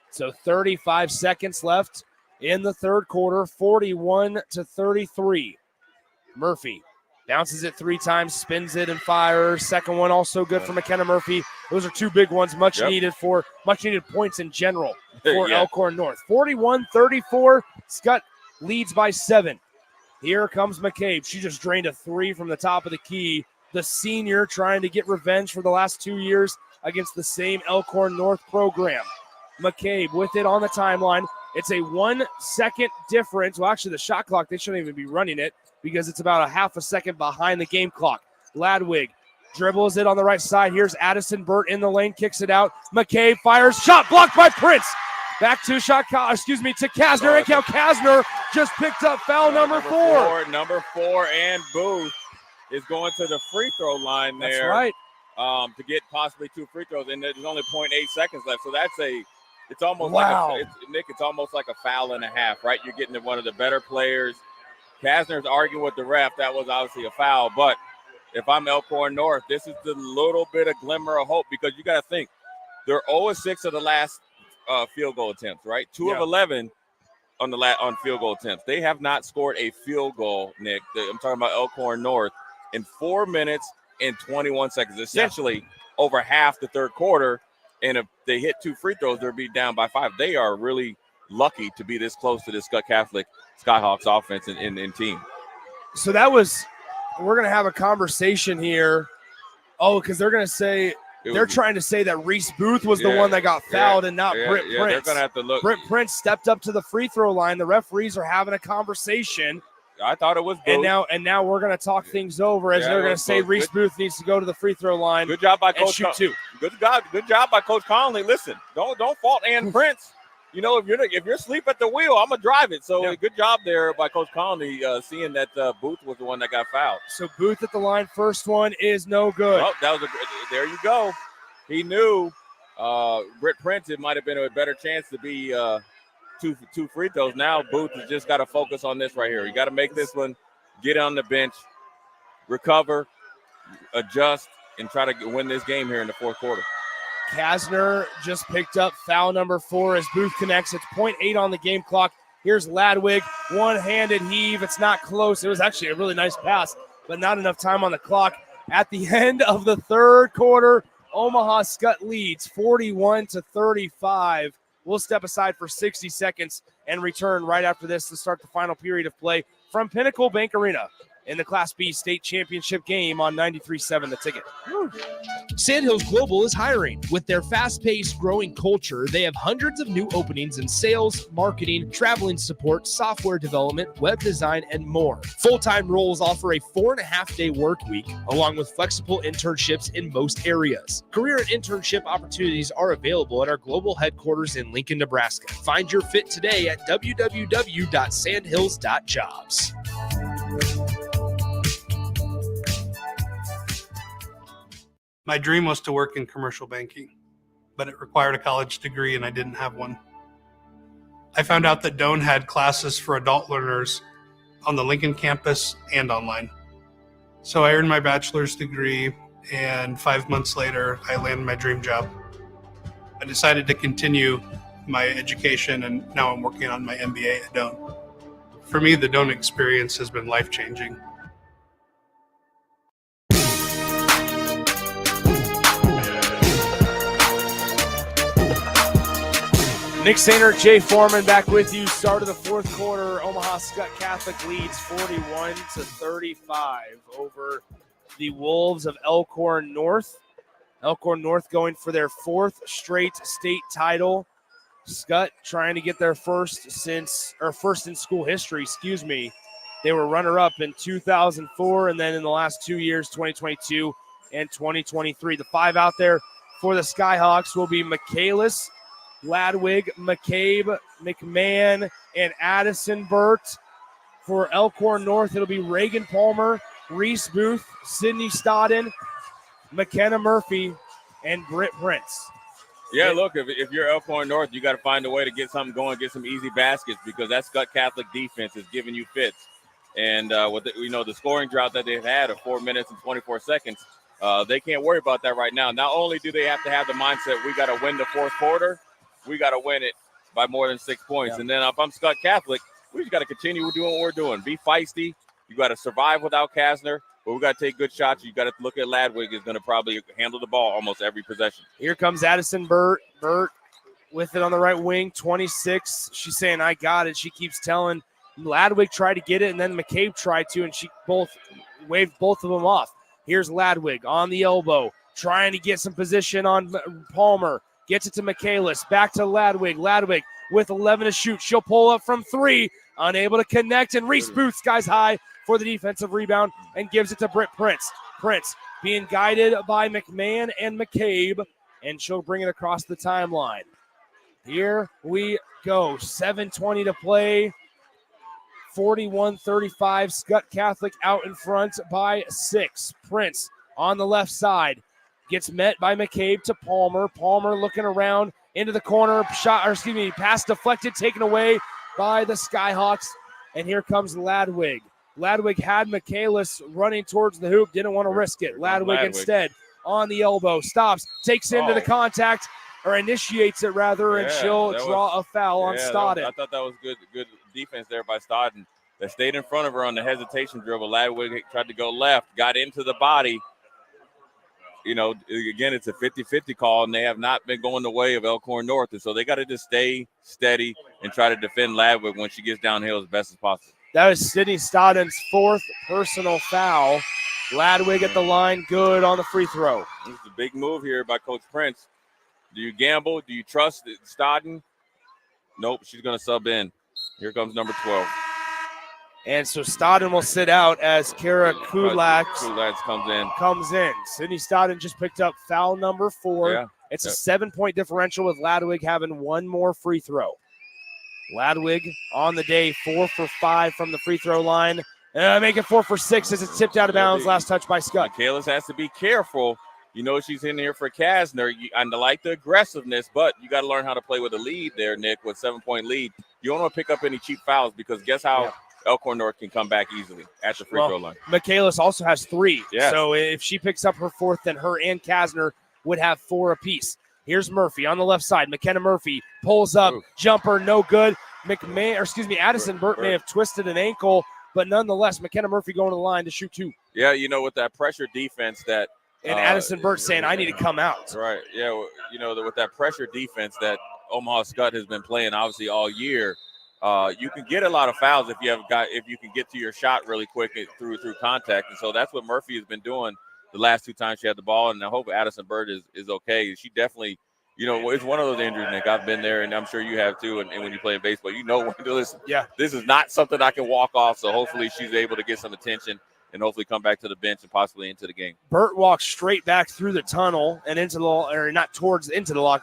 So 35 seconds left in the third quarter, 41-33. Murphy bounces it 3 times, spins it, and fires. Second one also good for McKenna Murphy. Those are 2 big ones, much needed points in general for Elkhorn North. 41-34, Skutt leads by 7. Here comes McCabe. She just drained a 3 from the top of the key. The senior trying to get revenge for the last 2 years against the same Elkhorn North program. McCabe with it on the timeline. It's a 1 second difference. Well, actually, the shot clock, they shouldn't even be running it because it's about a half a second behind the game clock. Ladwig dribbles it on the right side. Here's Addison Burt in the lane, kicks it out. McCabe fires, shot blocked by Prince. Back to to Kasner. And Kasner just picked up foul number four. Number 4 and Booth is going to the free throw line there. That's right. To get possibly 2 free throws, and there's only 0.8 seconds left. So it's almost Nick, it's almost like a foul and a half, right? You're getting to one of the better players. Kasner's arguing with the ref. That was obviously a foul, but if I'm Elkhorn North, this is the little bit of glimmer of hope, because you got to think they're 0-6 of the last field goal attempts, right? 2 of 11 on field goal attempts. They have not scored a field goal, Nick. I'm talking about Elkhorn North in 4 minutes and 21 seconds, essentially over half the third quarter. And if they hit 2 free throws, they'll be down by 5. They are really lucky to be this close to the Skutt Catholic Skyhawks offense and team. So we're going to have a conversation here. Oh, because they're going to say, trying to say that Reese Booth was the one that got fouled and not Britt Prince. They're going to have to look. Britt Prince stepped up to the free throw line. The referees are having a conversation. I thought it was Booth. And now we're going to talk things over as they're going to say Reese Booth needs to go to the free throw line. Good job by Coach shoot 2. Good job by Coach Conley. Listen, don't fault Ann Prince. You know, if you're asleep at the wheel, I'm gonna drive it. So good job there by Coach Conley, seeing that Booth was the one that got fouled. So Booth at the line, first one is no good. Oh, there you go. He knew Britt Prince. It might have been a better chance to be two free throws. Now Booth has just got to focus on this right here. You got to make this one, get on the bench, recover, adjust, and try to win this game here in the fourth quarter. Kasner just picked up foul number 4 as Booth connects. It's 0.8 on the game clock. Here's Ladwig, one-handed heave. It's not close. It was actually a really nice pass, but not enough time on the clock. At the end of the third quarter, Omaha Skutt leads 41-35. We'll step aside for 60 seconds and return right after this to start the final period of play from Pinnacle Bank Arena in the Class B state championship game on 93.7 The Ticket. Sandhills Global is hiring. With their fast-paced, growing culture, they have hundreds of new openings in sales, marketing, traveling support, software development, web design, and more. Full-time roles offer a 4.5-day work week, along with flexible internships in most areas. Career and internship opportunities are available at our global headquarters in Lincoln, Nebraska. Find your fit today at www.sandhills.jobs. My dream was to work in commercial banking, but it required a college degree and I didn't have one. I found out that Doane had classes for adult learners on the Lincoln campus and online. So I earned my bachelor's degree, and 5 months later, I landed my dream job. I decided to continue my education, and now I'm working on my MBA at Doane. For me, the Doane experience has been life-changing. Nick Sainer, Jay Foreman back with you. Start of the fourth quarter. Omaha Skutt Catholic leads 41-35 over the Wolves of Elkhorn North. Elkhorn North going for their 4th straight state title. Skutt trying to get their first in school history, They were runner-up in 2004, and then in the last 2 years, 2022 and 2023. The 5 out there for the Skyhawks will be Michaelis, Ladwig, McCabe, McMahon, and Addison Burt. For Elkhorn North, it'll be Reagan Palmer, Reese Booth, Sydney Stodden, McKenna Murphy, and Britt Prince. Yeah, look, if you're Elkhorn North, you got to find a way to get something going, get some easy baskets, because that Skutt Catholic defense is giving you fits. And with the scoring drought that they've had of 4 minutes and 24 seconds, they can't worry about that right now. Not only do they have to have the mindset, we got to win the fourth quarter, we got to win it by more than 6 points. Yeah. And then if I'm Skutt Catholic, we just got to continue doing what we're doing. Be feisty. You got to survive without Kasner, but we got to take good shots. You got to look at Ladwig is going to probably handle the ball almost every possession. Here comes Addison Burt. Burt with it on the right wing, 26. She's saying, I got it. She keeps telling Ladwig tried to get it, and then McCabe tried to, and she waved both of them off. Here's Ladwig on the elbow. trying to get some position on Palmer. Gets it to Michaelis. Back to Ladwig. Ladwig with 11 to shoot. She'll pull up from 3. Unable to connect. And Reese Booth skies high for the defensive rebound and gives it to Britt Prince. Prince being guided by McMahon and McCabe. And she'll bring it across the timeline. Here we go. 7:20 to play. 41-35. Skutt Catholic out in front by 6. Prince on the left side. Gets met by McCabe to Palmer. Palmer looking around into the corner. Pass deflected, taken away by the Skyhawks. And here comes Ladwig. Ladwig had Michaelis running towards the hoop. Didn't want to risk it. Ladwig instead on the elbow. Stops, takes into the contact, or initiates it rather, and she'll draw a foul on Stodden. I thought that was good defense there by Stodden. They stayed in front of her on the hesitation dribble. Ladwig tried to go left, got into the body. You know, again, it's a 50-50 call, and they have not been going the way of Elkhorn North. And so they got to just stay steady and try to defend Ladwig when she gets downhill as best as possible. That was Sydney Stodden's 4th personal foul. Ladwig at the line, good on the free throw. This is a big move here by Coach Prince. Do you gamble? Do you trust Stodden? Nope, she's going to sub in. Here comes number 12. And so Stodden will sit out as Kara Kulak comes in. Sydney Stodden just picked up foul number 4. Yeah. It's a 7-point differential with Ladwig having one more free throw. Ladwig on the day, 4 for 5 from the free throw line. Make it 4 for 6 as it's tipped out of bounds. Last touch by Skutt. Michaelis has to be careful. You know she's in here for Kasner. I like the aggressiveness, but you got to learn how to play with a lead there, Nick, with 7-point lead. You don't want to pick up any cheap fouls because guess how Elkhorn North can come back easily at the free throw line. Michaelis also has 3. Yes. So if she picks up her 4th, then her and Kasner would have 4 apiece. Here's Murphy on the left side. McKenna Murphy pulls up. Jumper, no good. Addison Burt may have twisted an ankle, but nonetheless, McKenna Murphy going to the line to shoot 2. Yeah, you know, with that pressure defense that and Addison Burt saying, I need to come out. Right. Yeah, you know, with that pressure defense that Omaha Skutt has been playing obviously all year, you can get a lot of fouls if you can get to your shot really quick through contact. And so that's what Murphy has been doing the last 2 times she had the ball. And I hope Addison Burt is okay. She definitely, you know, it's one of those injuries, Nick. I've been there, and I'm sure you have too. And when you play in baseball, you know, this is not something I can walk off. So hopefully she's able to get some attention and hopefully come back to the bench and possibly into the game. Burt walks straight back through the tunnel and into the locker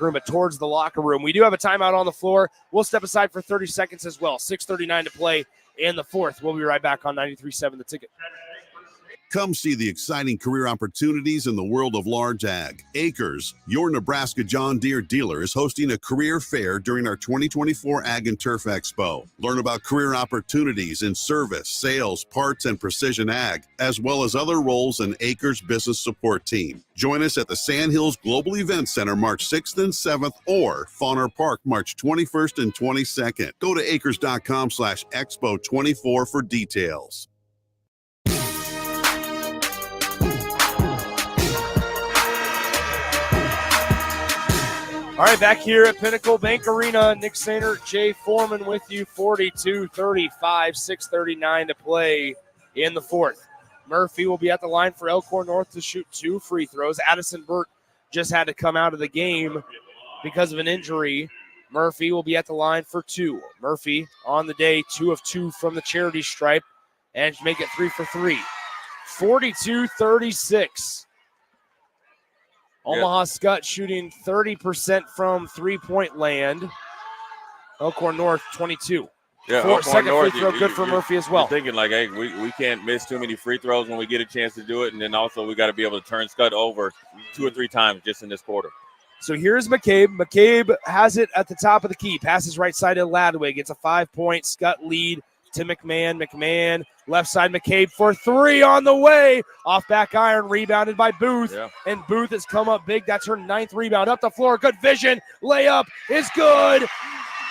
room, but towards the locker room. We do have a timeout on the floor. We'll step aside for 30 seconds as well. 6:39 to play in the 4th. We'll be right back on 93.7 The Ticket. Come see the exciting career opportunities in the world of large ag. Acres, your Nebraska John Deere dealer, is hosting a career fair during our 2024 Ag and Turf Expo. Learn about career opportunities in service, sales, parts, and precision ag, as well as other roles in Acres business support team. Join us at the Sandhills Global Event Center March 6th and 7th or Fauner Park March 21st and 22nd. Go to acres.com/expo24 for details. All right, back here at Pinnacle Bank Arena, Nick Sainer, Jay Foreman with you, 42-35, 6:39 to play in the 4th. Murphy will be at the line for Elkhorn North to shoot 2 free throws. Addison Burt just had to come out of the game because of an injury. Murphy will be at the line for 2. Murphy on the day, 2 of 2 from the charity stripe, and make it 3 for 3. 42-36. Omaha Skutt shooting 30% from three-point land. Elkhorn North, 22. Yeah, Second North, free throw good for Murphy as well. You're thinking like, hey, we can't miss too many free throws when we get a chance to do it. And then also we got to be able to turn Skutt over 2 or 3 times just in this quarter. So here's McCabe. McCabe has it at the top of the key. Passes right side to Ladwig. It's a 5-point Skutt lead to McMahon. McMahon, left side, McCabe for 3 on the way. Off back iron, rebounded by Booth. Yeah. And Booth has come up big. That's her 9th rebound. Up the floor, good vision. Layup is good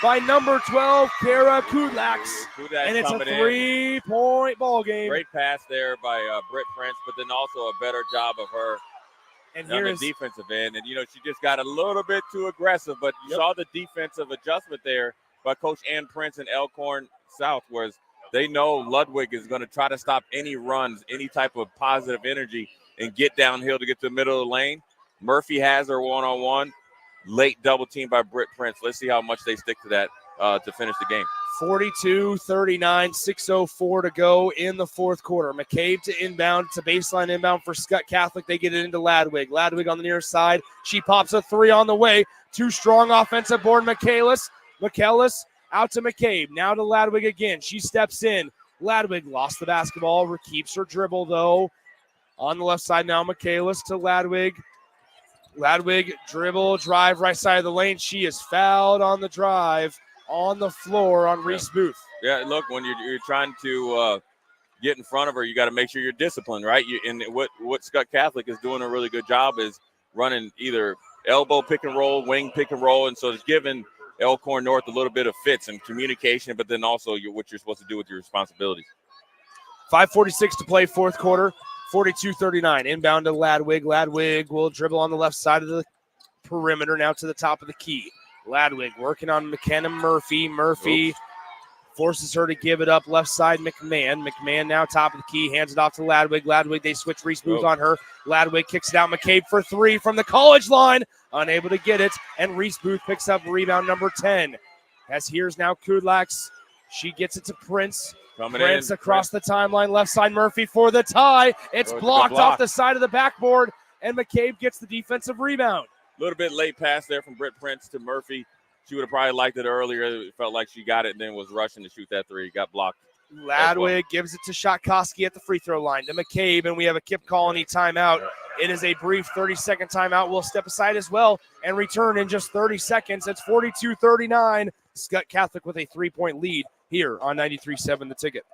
by number 12, Kara Kudlax. And it's a 3-point ball game. Great pass there by Britt Prince, but then also a better job of her on the defensive end. And, you know, she just got a little bit too aggressive, but you saw the defensive adjustment there by Coach Ann Prince and Elkhorn South, whereas they know Ludwig is going to try to stop any runs, any type of positive energy, and get downhill to get to the middle of the lane. Murphy has her one-on-one. Late double team by Britt Prince. Let's see how much they stick to that to finish the game. 42-39, 6:04 to go in the fourth quarter. McCabe to inbound. It's a baseline inbound for Skutt Catholic. They get it into Ladwig. Ladwig on the near side. She pops a three on the way. Too strong offensive board. Michaelis out to McCabe. Now to Ladwig again. She steps in. Ladwig lost the basketball. Keeps her dribble, though. On the left side now, Michaelis to Ladwig. Ladwig dribble, drive, right side of the lane. She is fouled on the drive on the floor on Reese Booth. Yeah, look, when you're trying to get in front of her, you got to make sure you're disciplined, right? And what Skutt Catholic is doing a really good job is running either elbow pick and roll, wing pick and roll, and so it's giving Elkhorn North a little bit of fits and communication, but then also what you're supposed to do with your responsibilities. 5:46 to play, fourth quarter. 42-39. Inbound to Ladwig. Ladwig will dribble on the left side of the perimeter now to the top of the key. Ladwig working on McKenna Murphy. Murphy forces her to give it up left side. McMahon now top of the key. Hands it off to Ladwig. Ladwig, they switch Reese Booth on her. Ladwig kicks it out. McCabe for three from the college line. Unable to get it. And Reese Booth picks up rebound number 10. As here's now Kudlax. She gets it to Prince. Prince across the timeline. Left side Murphy for the tie. It's blocked off the side of the backboard. And McCabe gets the defensive rebound. A little bit late pass there from Britt Prince to Murphy. She would have probably liked it earlier. It felt like she got it and then was rushing to shoot that three. Got blocked. Ladwig gives it to Shotkoski at the free throw line to McCabe, and we have a Kip Colony timeout. It is a brief 30-second timeout. We'll step aside as well and return in just 30 seconds. It's 42-39. Skutt Catholic with a 3-point lead here on 93.7 The Ticket.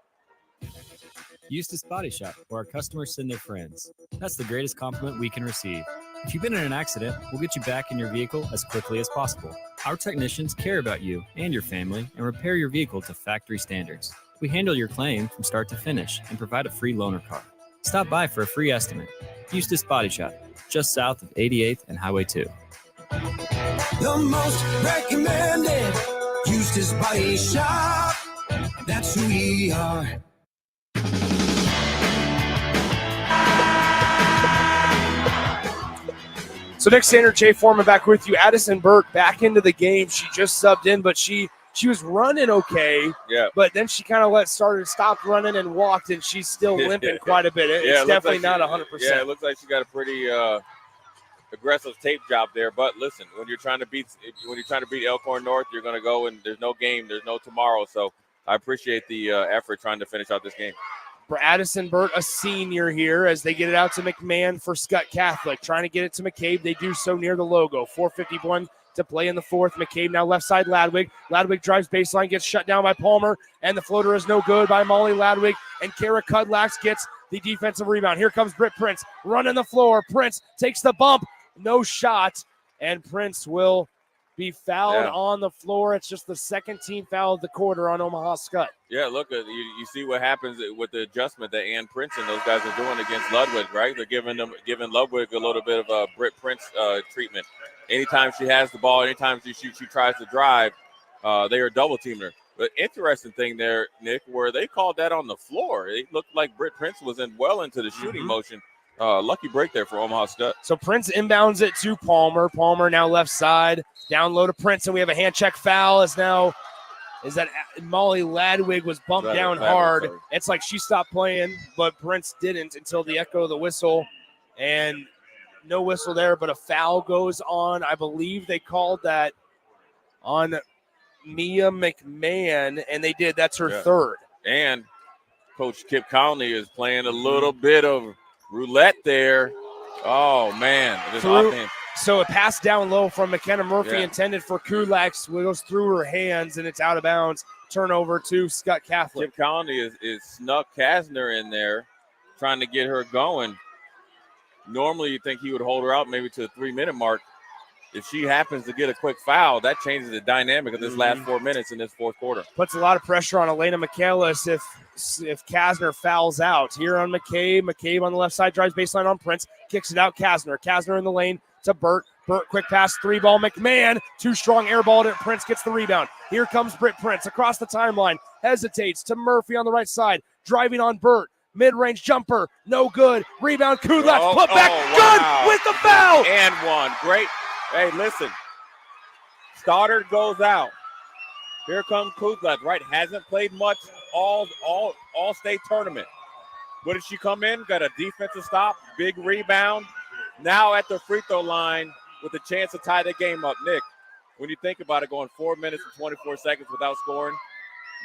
Eustace Body Shop, where our customers send their friends. That's the greatest compliment we can receive. If you've been in an accident, we'll get you back in your vehicle as quickly as possible. Our technicians care about you and your family and repair your vehicle to factory standards. We handle your claim from start to finish and provide a free loaner car. Stop by for a free estimate. Eustace Body Shop, just south of 88th and Highway 2. The most recommended Eustace Body Shop. That's who we are. So Nick Sander, Jay Foreman back with you. Addison Burt back into the game. She just subbed in, but she was running okay. Yeah. But then she kind of stopped running and walked, and she's still limping quite a bit. It's definitely not 100%. Yeah, it looks like she got a pretty aggressive tape job there. But listen, when you're trying to beat Elkhorn North, you're going to go and there's no game, there's no tomorrow. So I appreciate the effort trying to finish out this game. Addison Burt, a senior here, as they get it out to McMahon for Skutt Catholic. Trying to get it to McCabe. They do so near the logo. 4:51 to play in the fourth. McCabe now left side Ladwig. Ladwig drives baseline, gets shut down by Palmer, and the floater is no good by Molly Ladwig. And Kara Kudlax gets the defensive rebound. Here comes Britt Prince running the floor. Prince takes the bump. No shot. And Prince will be fouled on the floor. It's just the second team foul of the quarter on Omaha Skutt. Yeah, look, you see what happens with the adjustment that Ann Prince and those guys are doing against Ludwig, right? They're giving Ludwig a little bit of a Britt Prince treatment. Anytime she has the ball, anytime she tries to drive, they are double teaming her. But interesting thing there, Nick, where they called that on the floor. It looked like Britt Prince was well into the shooting motion. Lucky break there for Omaha Skutt. So Prince inbounds it to Palmer. Palmer now left side. Down low to Prince, and we have a hand check foul. Is that Molly Ladwig was bumped down hard. Sorry. It's like she stopped playing, but Prince didn't until the echo of the whistle. And no whistle there, but a foul goes on. I believe they called that on Mia McMahon, and they did. That's her third. And Coach Kip Conley is playing a little bit of roulette there. Oh, man. So a pass down low from McKenna Murphy intended for Kudlax goes through her hands, and it's out of bounds. Turnover to Skutt Catholic. Kip Conley is snuck Kasner in there, trying to get her going. Normally you think he would hold her out maybe to the 3-minute mark. If she happens to get a quick foul, that changes the dynamic of this last 4 minutes in this fourth quarter. Puts a lot of pressure on Elena Michaelis if Kasner fouls out. Here on McCabe. McCabe on the left side drives baseline on Prince. Kicks it out Kasner. Kasner in the lane to Burt. Burt, quick pass, 3-ball. McMahon, too strong, air ball to Prince, gets the rebound. Here comes Britt Prince across the timeline. Hesitates to Murphy on the right side. Driving on Burt. Mid-range jumper, no good. Rebound, Kudlak, put back, wow. good with the foul. And one. Great. Hey, listen. Stoddard goes out. Here comes Kudlak, right? Hasn't played much all state tournament. What did she come in? Got a defensive stop, big rebound. Now at the free throw line with a chance to tie the game up. Nick, when you think about it, going 4 minutes and 24 seconds without scoring,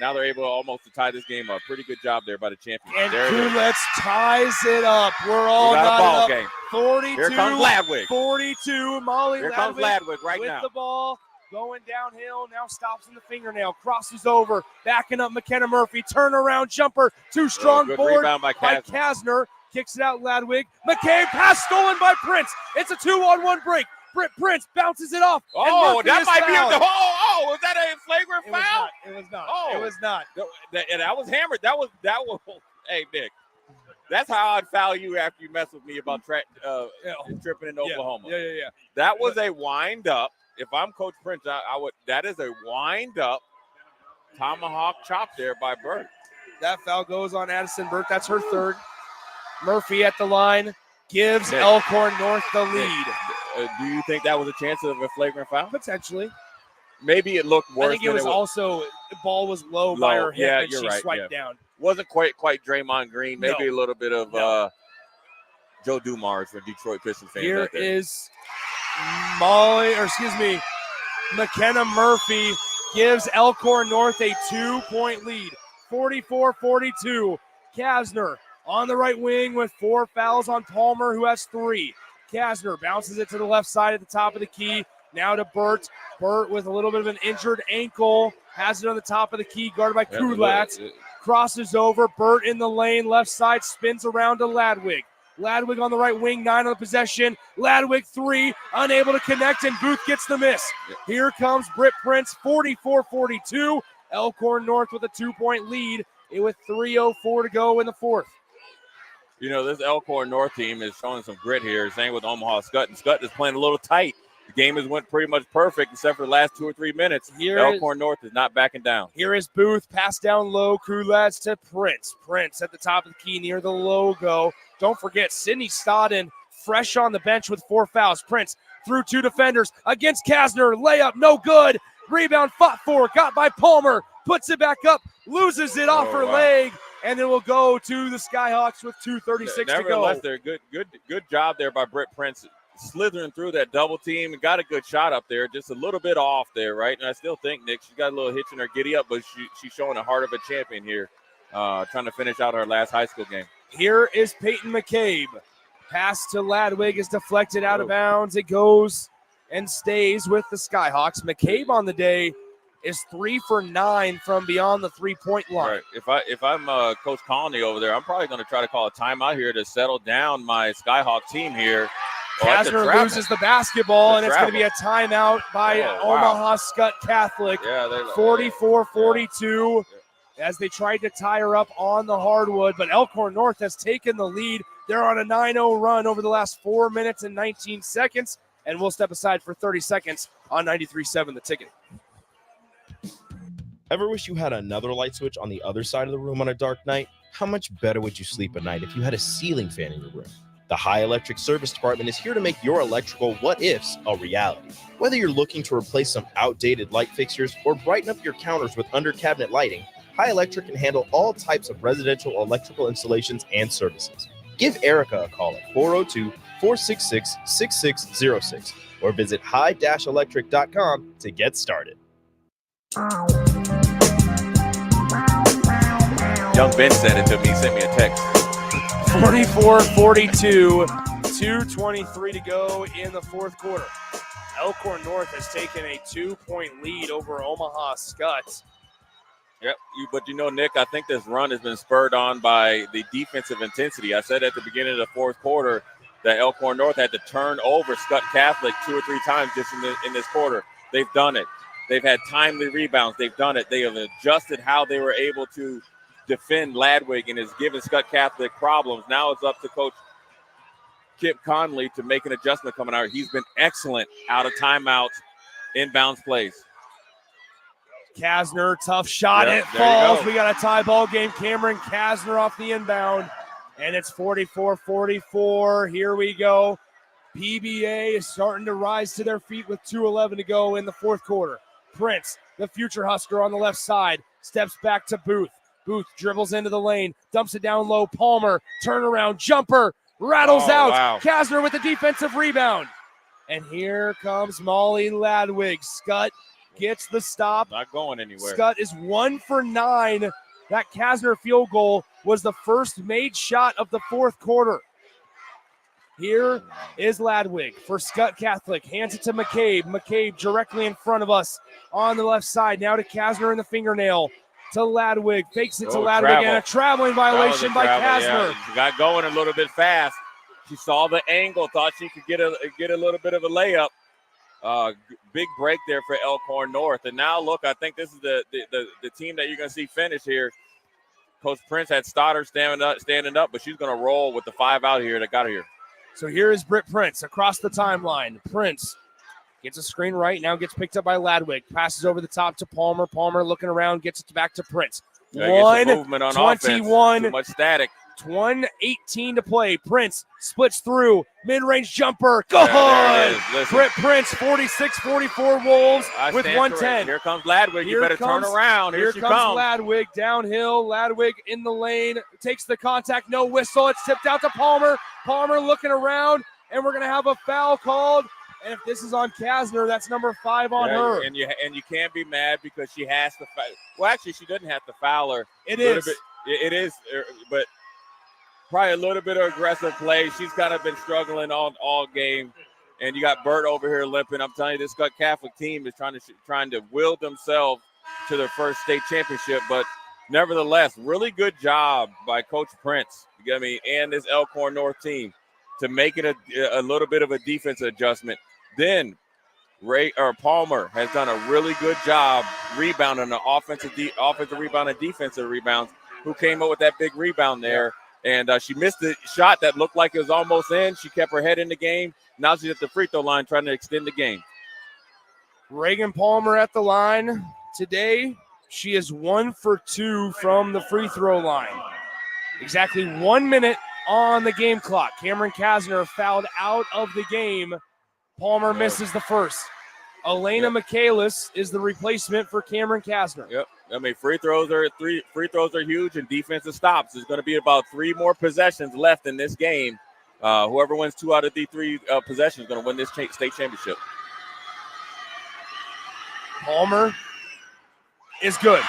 now they're able almost to tie this game up. Pretty good job there by the champions. And Kudlak ties it up. We're all got a ball up. game. 42. Here comes Ladwig. 42. Molly Here Ladwig comes Ladwig right with now. the ball. Going downhill, now stops in the fingernail, crosses over, backing up McKenna Murphy, turnaround jumper, too strong good board rebound by Kasner, kicks it out Ladwig. McCabe, pass stolen by Prince. It's a 2-on-1 break. Britt Prince bounces it off. Oh, and that might fouled. be was that a flagrant foul? It was not. Oh, It was not. And that was hammered. That was. Hey, Nick, that's how I'd foul you after you mess with me about tripping in Oklahoma. Yeah. That was a wind up. If I'm Coach Prince, I would. That is a wind up tomahawk chop there by Burt. That foul goes on Addison Burt. That's her third. Murphy at the line gives Elkhorn North the lead. Do you think that was a chance of a flagrant foul? Potentially. Maybe it looked worse. I think it was also the ball was low by her hip and she swiped down. Wasn't quite Draymond Green. Maybe a little bit of Joe Dumars from Detroit Pistons fans. Here right there. is McKenna Murphy gives Elkhorn North a 2-point lead. 44-42. Kasner on the right wing with 4 fouls on Palmer, who has 3. Kasner bounces it to the left side at the top of the key. Now to Burt. Burt with a little bit of an injured ankle. Has it on the top of the key, guarded by Kudlak. Crosses over. Burt in the lane. Left side spins around to Ladwig. Ladwig on the right wing, 9 on the possession. Ladwig 3, unable to connect, and Booth gets the miss. Here comes Britt Prince, 44-42. Elkhorn North with a 2-point lead with 3:04 to go in the fourth. You know, this Elkhorn North team is showing some grit here. Same with Omaha Skutt. And Skutt is playing a little tight. The game has went pretty much perfect except for the last 2 or 3 minutes. Elkhorn North is not backing down. Here is Booth, pass down low, Kudlak to Prince. Prince at the top of the key near the logo. Don't forget, Sydney Stodden fresh on the bench with 4 fouls. Prince through 2 defenders against Kasner. Layup, no good. Rebound fought for, got by Palmer. Puts it back up, loses it off her leg, and it will go to the Skyhawks with 2:36 to go. Nevertheless, they're good job there by Britt Prince, slithering through that double team and got a good shot up there, just a little bit off there, right? And I still think, Nick, she's got a little hitch in her giddy up, but she's showing the heart of a champion here, trying to finish out her last high school game. Here is Peyton McCabe. Pass to Ladwig is deflected out of bounds. It goes and stays with the Skyhawks. McCabe on the day is 3 for 9 from beyond the 3-point line. Right. If I'm Coach Colony over there, I'm probably going to try to call a timeout here to settle down my Skyhawk team here. Kasner loses the basketball, and it's going to be a timeout by Omaha Skutt Catholic. 44-42 as they tried to tie her up on the hardwood, but Elkhorn North has taken the lead. They're on a 9-0 run over the last 4 minutes and 19 seconds, and we'll step aside for 30 seconds on 93.7 The Ticket. Ever wish you had another light switch on the other side of the room on a dark night? How much better would you sleep at night if you had a ceiling fan in your room? The High Electric Service Department is here to make your electrical what-ifs a reality. Whether you're looking to replace some outdated light fixtures or brighten up your counters with under-cabinet lighting, High Electric can handle all types of residential electrical installations and services. Give Erica a call at 402-466-6606 or visit high-electric.com to get started. Young Ben sent it to me. He sent me a text. 44-42, 2:23 to go in the fourth quarter. Elkhorn North has taken a 2-point lead over Omaha Skutt. Yep, but you know, Nick, I think this run has been spurred on by the defensive intensity. I said at the beginning of the fourth quarter that Elkhorn North had to turn over Skutt Catholic 2 or 3 times just in this quarter. They've done it. They've had timely rebounds. They've done it. They have adjusted how they were able to defend Ladwig and has given Skutt Catholic problems. Now it's up to Coach Kip Conley to make an adjustment coming out. He's been excellent out of timeouts, inbounds plays. Kasner, tough shot. Yep, It there you falls. go. We got a tie ball game. Cameron Kasner off the inbound. And it's 44-44. Here we go. PBA is starting to rise to their feet with 2:11 to go in the fourth quarter. Prince, the future Husker on the left side, steps back to Booth. Booth dribbles into the lane, dumps it down low. Palmer, turnaround, jumper, rattles out. Wow. Kasner with the defensive rebound. And here comes Molly Ladwig. Skutt gets the stop. Not going anywhere. Skutt is 1 for 9. That Kasner field goal was the first made shot of the fourth quarter. Here is Ladwig for Skutt Catholic. Hands it to McCabe. McCabe directly in front of us on the left side. Now to Kasner in the fingernail. To Ladwig. Fakes it to Ladwig. Travel. And a traveling violation by Kasner. Yeah. She got going a little bit fast. She saw the angle, thought she could get a little bit of a layup. Big break there for Elkhorn North. And now, look, I think this is the team that you're going to see finish here. Coach Prince had Stoddard standing up, but she's going to roll with the 5 out here that got here. So here is Britt Prince across the timeline. Prince gets a screen right, now gets picked up by Ladwig. Passes over the top to Palmer. Palmer looking around, gets it back to Prince. Get some movement on 1:21. offense. Too much static. 1:18 to play. Prince splits through. Mid-range jumper. There Good. Britt Prince, 46-44 Wolves with 1:10. Correct. Here comes Ladwig. You better turn around. Here she comes Ladwig downhill. Ladwig in the lane. Takes the contact. No whistle. It's tipped out to Palmer. Palmer looking around. And we're going to have a foul called. And if this is on Kasner, that's number 5 on her. And you can't be mad because she has to foul. Well, actually, she doesn't have to foul her. It is. It is, but probably a little bit of aggressive play. She's kind of been struggling all game. And you got Bert over here limping. I'm telling you, this Skutt Catholic team is trying to will themselves to their first state championship. But nevertheless, really good job by Coach Prince, and this Elkhorn North team to make it a little bit of a defense adjustment. Then Palmer has done a really good job rebounding the offensive rebound and defensive rebounds. Who came up with that big rebound there? And she missed the shot that looked like it was almost in. She kept her head in the game. Now she's at the free throw line trying to extend the game. Reagan Palmer at the line today. She is 1 for 2 from the free throw line. Exactly 1 minute on the game clock. Cameron Kasner fouled out of the game. Palmer misses the first. Elena Michaelis is the replacement for Cameron Kasner. Yep. Free throws are huge, and defensive stops. There's going to be about 3 more possessions left in this game. Whoever wins 2 out of the 3 possessions is going to win this state championship. Palmer is good.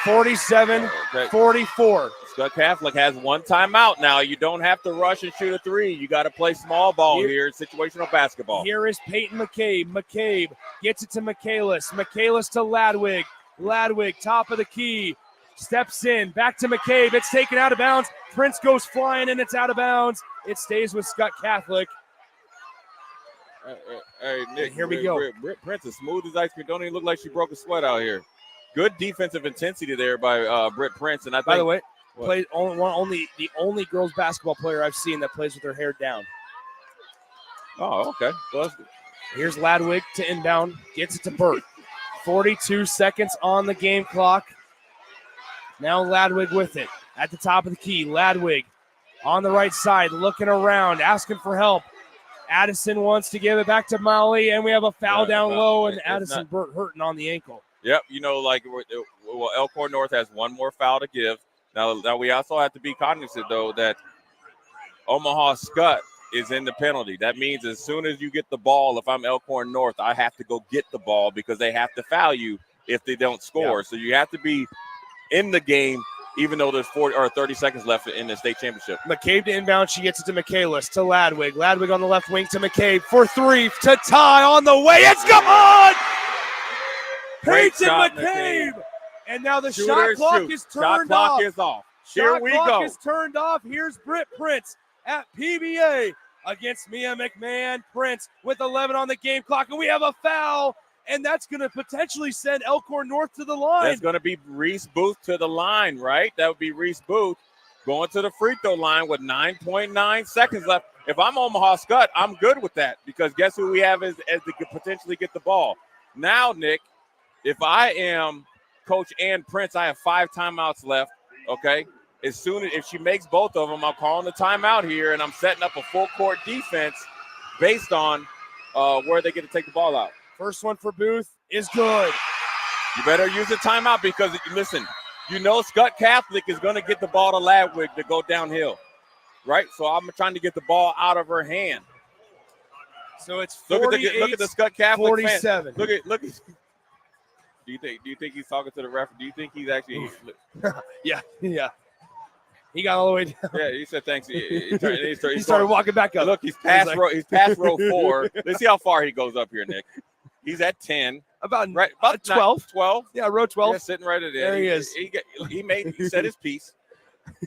47-44. Skutt Catholic has 1 timeout now. You don't have to rush and shoot a 3. You got to play small ball here, situational basketball. Here is Peyton McCabe. McCabe gets it to Michaelis. Michaelis to Ladwig. Ladwig, top of the key. Steps in. Back to McCabe. It's taken out of bounds. Prince goes flying, and it's out of bounds. It stays with Skutt Catholic. Hey, Nick, here we go. Prince is smooth as ice cream. Don't even look like she broke a sweat out here. Good defensive intensity there by Britt Prince. And I think, by the way, the only girls basketball player I've seen that plays with her hair down. Oh, okay. Well, here's Ladwig to inbound. Gets it to Burt. 42 seconds on the game clock. Now Ladwig with it. At the top of the key, Ladwig on the right side, looking around, asking for help. Addison wants to give it back to Molly, and we have a foul down low, and Addison Burt hurting on the ankle. Yep, Elkhorn North has 1 more foul to give. Now we also have to be cognizant, though, that Omaha Skutt is in the penalty. That means as soon as you get the ball, if I'm Elkhorn North, I have to go get the ball because they have to foul you if they don't score. Yeah. So you have to be in the game, even though there's 40 or 30 seconds left in the state championship. McCabe to inbound. She gets it to Michaelis, to Ladwig. Ladwig on the left wing to McCabe for 3 to tie on the way. It's gone! Peyton McCabe. And now the shot clock is turned off. Shot clock is off. Here we go. Shot clock is turned off. Here's Britt Prince at PBA against Mia McMahon. Prince with 11 on the game clock, and we have a foul, and that's going to potentially send Elkhorn North to the line. That's going to be Reese Booth to the line, right? That would be Reese Booth going to the free throw line with 9.9 seconds left. If I'm Omaha Skutt, I'm good with that because guess who we have as to potentially get the ball. Now, Nick, If I am Coach Ann Prince, I have 5 timeouts left, okay? As soon as if she makes both of them, I'm calling the timeout here, and I'm setting up a full court defense based on where they get to take the ball out. First one for Booth is good. You better use the timeout because, listen, you know Skutt Catholic is going to get the ball to Ladwig to go downhill, right? So I'm trying to get the ball out of her hand. So it's 48, look at the Skutt Catholic 47. Fan. Look at. Do you think he's talking to the ref? Do you think he's actually? Yeah. He got all the way down. Yeah, he said thanks. He started walking back up. Look, he's past row 4. Let's see how far he goes up here, Nick. He's at 10. About 12. 12. Yeah, row 12. Yeah, sitting right there. There he is. He said his piece.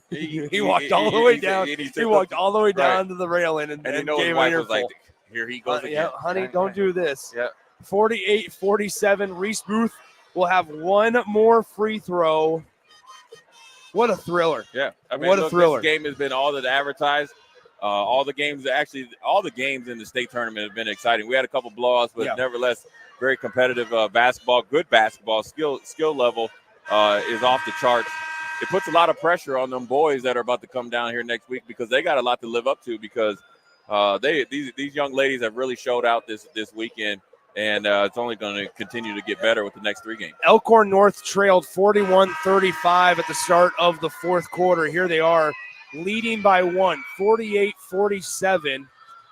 He walked all the way down. He walked all the way down to the railing and you know gave his wife an was like, earful. here he goes again. Yeah, honey, don't do this. Yeah. 48-47. Reese Booth will have one more free throw. What a thriller. Yeah. I mean, what a thriller. This game has been all that advertised. All the games in the state tournament have been exciting. We had a couple blowouts, but nevertheless, very competitive basketball, good basketball. Skill level is off the charts. It puts a lot of pressure on them boys that are about to come down here next week because they got a lot to live up to because these young ladies have really showed out this weekend. And it's only going to continue to get better with the next 3 games. Elkhorn North trailed 41-35 at the start of the fourth quarter. Here they are leading by 1, 48-47.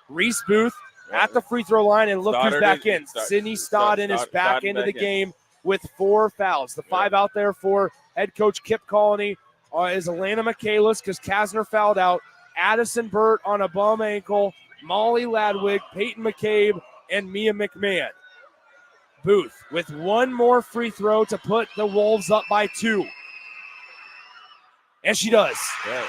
Reese Booth at the free throw line, and look who's back in. Sydney Stodden is back into the game with 4 fouls. The 5 out there for head coach Kip Colony is Alana Michaelis because Kasner fouled out. Addison Burt on a bum ankle. Molly Ladwig, Peyton McCabe, and Mia McMahon. Booth with one more free throw to put the Wolves up by 2. And she does. Yeah.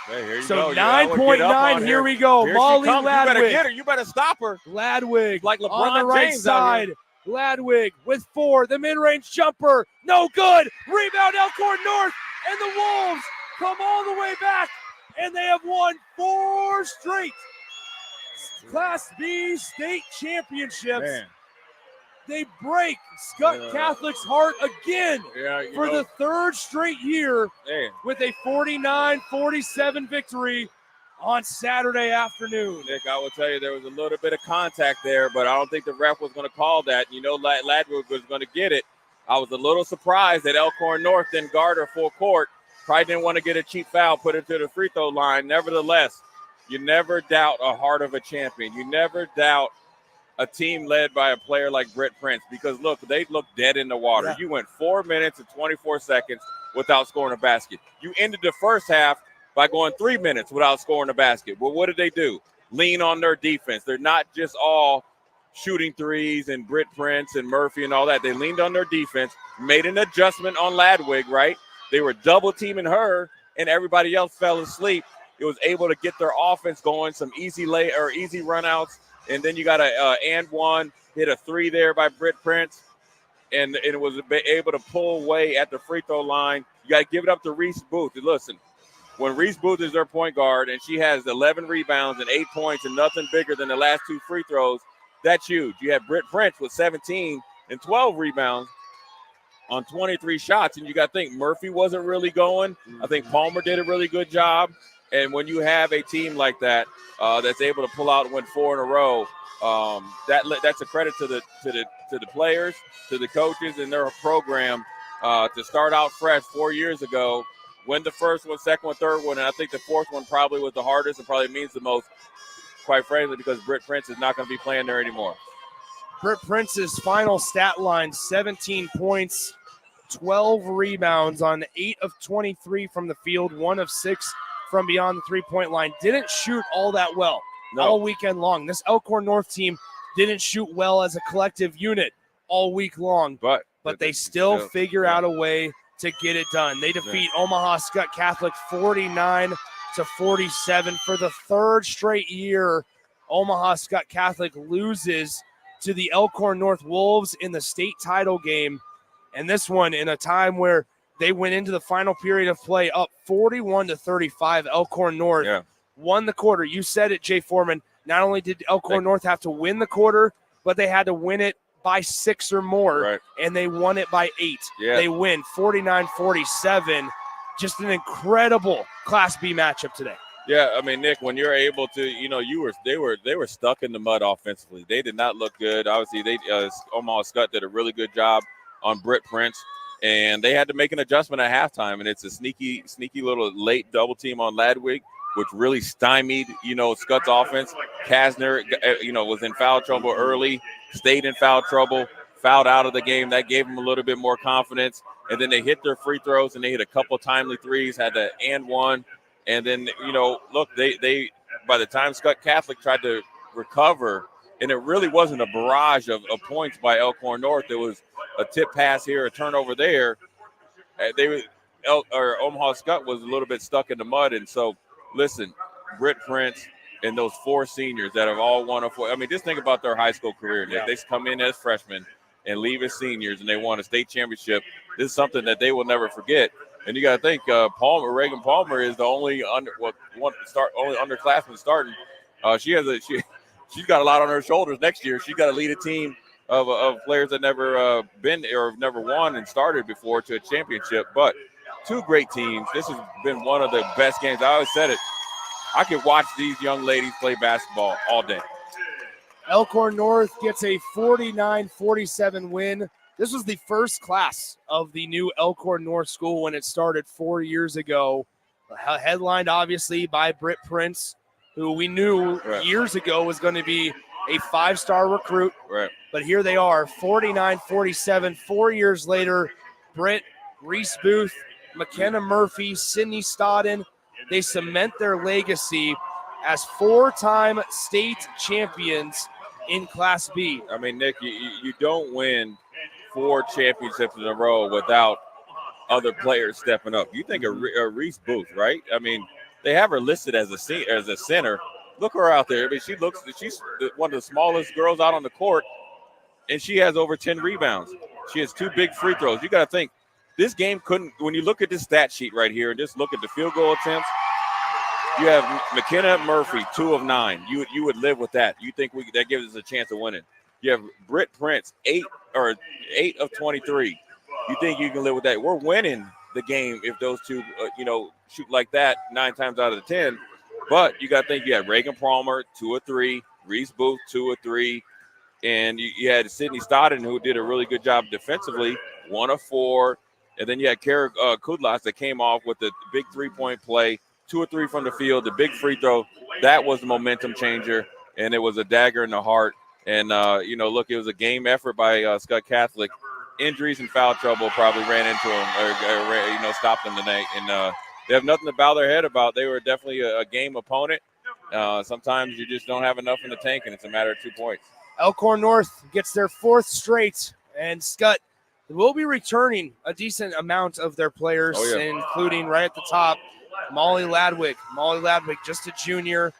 Hey, here you so go. 9.9, here we go. Here Molly Ladwig. Ladwig. You better get her. You better stop her. Ladwig like LeBron on the right James out here. side. Ladwig with 4. The mid-range jumper. No good. Rebound Elkhorn North. And the Wolves come all the way back. And they have won 4 straight Class B state championships. Man. They break Skutt Catholic's heart again for the 3rd straight year with a 49-47 victory on Saturday afternoon. Nick, I will tell you there was a little bit of contact there, but I don't think the ref was going to call that. You know, Ladwig was going to get it. I was a little surprised that Elkhorn North didn't guard her full court. Probably didn't want to get a cheap foul, put it to the free throw line. Nevertheless, you never doubt a heart of a champion. You never doubt a team led by a player like Britt Prince because, look, they looked dead in the water. Yeah. You went 4 minutes and 24 seconds without scoring a basket. You ended the first half by going 3 minutes without scoring a basket. Well, what did they do? Lean on their defense. They're not just all shooting threes and Britt Prince and Murphy and all that. They leaned on their defense, made an adjustment on Ladwig, right? They were double teaming her and everybody else fell asleep. It was able to get their offense going, some easy runouts. And then you got a and one, hit a 3 there by Britt Prince, and it was able to pull away at the free throw line. You got to give it up to Reese Booth. And listen, when Reese Booth is their point guard and she has 11 rebounds and 8 points and nothing bigger than the last 2 free throws, that's huge. You have Britt Prince with 17 and 12 rebounds on 23 shots, and you got to think Murphy wasn't really going. I think Palmer did a really good job. And when you have a team like that that's able to pull out and win 4 in a row, that's a credit to the players, to the coaches, and their program to start out fresh 4 years ago, win the first one, second one, third one, and I think the fourth one probably was the hardest and probably means the most, quite frankly, because Britt Prince is not going to be playing there anymore. Britt Prince's final stat line: 17 points, 12 rebounds on 8 of 23 from the field, 1 of 6 from beyond the three-point line. Didn't shoot all that well all weekend long. This Elkhorn North team didn't shoot well as a collective unit all week long, but they still figure out a way to get it done. They defeat Omaha Skutt Catholic 49-47 for the 3rd straight year. Omaha Skutt Catholic loses to the Elkhorn North Wolves in the state title game, and this one in a time where they went into the final period of play up 41-35. Elkhorn North won the quarter. You said it, Jay Foreman. Not only did Elkhorn North have to win the quarter, but they had to win it by 6 or more, and they won it by 8. Yeah. They win 49-47. Just an incredible Class B matchup today. Yeah, I mean, Nick, when you're able to, they were stuck in the mud offensively. They did not look good. Obviously, Omaha Skutt did a really good job on Britt Prince, and they had to make an adjustment at halftime. And it's a sneaky little late double team on Ladwig, which really stymied, Skutt's offense. Kasner, was in foul trouble early, stayed in foul trouble, fouled out of the game. That gave them a little bit more confidence. And then they hit their free throws, and they hit a couple timely threes, had the and one. And then, look, they by the time Skutt Catholic tried to recover, and it really wasn't a barrage of points by Elkhorn North. It was a tip pass here, a turnover there. Omaha Skutt was a little bit stuck in the mud. And so, listen, Britt Prince and those 4 seniors that have all won a 4. I mean, just think about their high school career. Yeah. They come in as freshmen and leave as seniors, and they won a state championship. This is something that they will never forget. And you got to think, Reagan Palmer is the only underclassman starting. She's got a lot on her shoulders next year. She's got to lead a team of players that never been or never won and started before to a championship. But 2 great teams. This has been one of the best games. I always said it. I could watch these young ladies play basketball all day. Elkhorn North gets a 49-47 win. This was the first class of the new Elkhorn North School when it started 4 years ago. Headlined, obviously, by Britt Prince, who we knew years ago was going to be a 5-star recruit. Right. But here they are, 49-47. 4 years later, Britt, Reese Booth, McKenna Murphy, Sydney Stodden, they cement their legacy as 4-time state champions in Class B. I mean, Nick, you don't win 4 championships in a row without other players stepping up. You think of Reese Booth, right? I mean, they have her listed as a center. Look her out there. I mean, she's one of the smallest girls out on the court, and she has over 10 rebounds. She has 2 big free throws. You got to think, this game couldn't – when you look at this stat sheet right here and just look at the field goal attempts, you have McKenna Murphy, 2 of 9. You would live with that. You think that gives us a chance of winning. You have Britt Prince, 8 of 23. You think you can live with that? We're winning the game if those 2, shoot like that 9 times out of the 10. But you got to think you had Reagan Palmer, 2 of 3, Reese Booth, 2 of 3, and you had Sydney Stodden, who did a really good job defensively, 1 of 4. And then you had Kara Kudlas that came off with the big 3-point play, 2 or 3 from the field, the big free throw. That was the momentum changer, and it was a dagger in the heart. And, look, it was a game effort by Skutt Catholic. Injuries and foul trouble probably ran into them or stopped them tonight. And they have nothing to bow their head about. They were definitely a game opponent. Sometimes you just don't have enough in the tank, and it's a matter of 2 points. Elkhorn North gets their 4th straight, and Skutt will be returning a decent amount of their players, including right at the top, Molly Ladwig. Molly Ladwig, just a junior,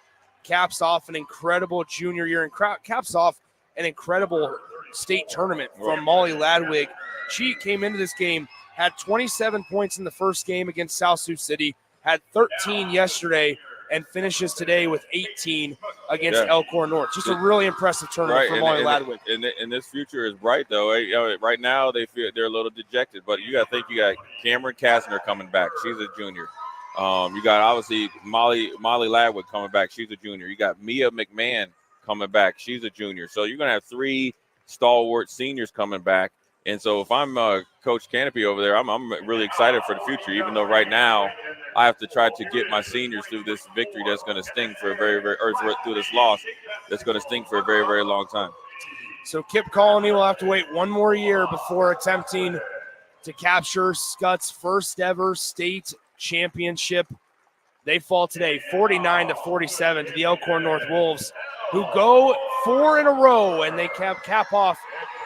caps off an incredible junior year and caps off an incredible state tournament from Molly Ladwig. She came into this game, had 27 points in the first game against South Sioux City, had 13 yesterday, and finishes today with 18 against Elkhorn North. Just a really impressive tournament for Molly Ladwig. And this future is bright, though. Right now, they're a little dejected, but you got to think you got Cameron Kastner coming back. She's a junior. You got, obviously, Molly Ladwig coming back. She's a junior. You got Mia McMahon coming back. She's a junior. So you're going to have 3 stalwart seniors coming back. And so if I'm Coach Canopy over there, I'm really excited for the future, even though right now I have to try to get my seniors through this victory that's going to sting for a through this loss that's going to sting for a very, very long time. So Kip Colony will have to wait 1 more year before attempting to capture Skutt's first ever state championship. They fall today 49-47 to the Elkhorn North Wolves, who go 4 in a row, and they cap off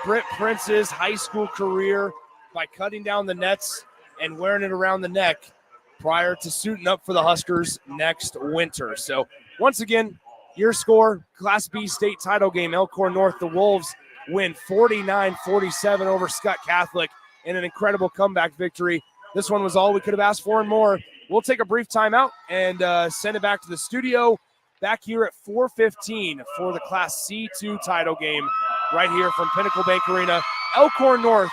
Britt Prince's high school career by cutting down the nets and wearing it around the neck prior to suiting up for the Huskers next winter. So once again, your score, Class B state title game, Elkhorn North, the Wolves win 49-47 over Skutt Catholic in an incredible comeback victory. This one was all we could have asked for and more. We'll take a brief timeout and send it back to the studio back here at 4:15 for the Class C2 title game right here from Pinnacle Bank Arena. Elkhorn North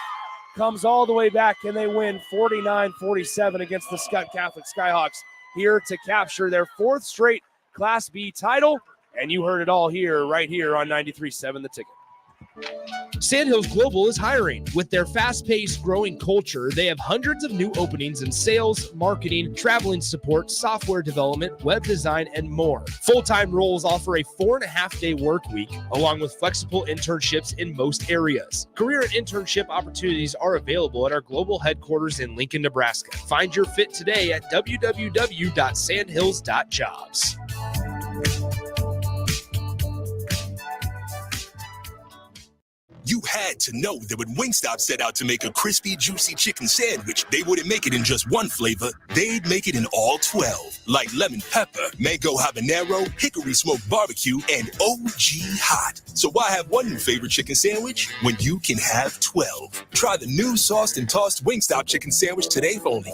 comes all the way back, and they win 49-47 against the Skutt Catholic Skyhawks, here to capture their 4th straight Class B title. And you heard it all here, right here on 93.7 The Ticket. Sandhills Global is hiring. With their fast-paced, growing culture, they have hundreds of new openings in sales, marketing, traveling support, software development, web design, and more. Full-time roles offer a 4.5-day work week, along with flexible internships in most areas. Career and internship opportunities are available at our global headquarters in Lincoln, Nebraska. Find your fit today at www.sandhills.jobs. You had to know that when Wingstop set out to make a crispy, juicy chicken sandwich, they wouldn't make it in just one flavor. They'd make it in all 12, like lemon pepper, mango habanero, hickory smoked barbecue, and OG hot. So why have one new favorite chicken sandwich when you can have 12? Try the new sauced and tossed Wingstop chicken sandwich today for only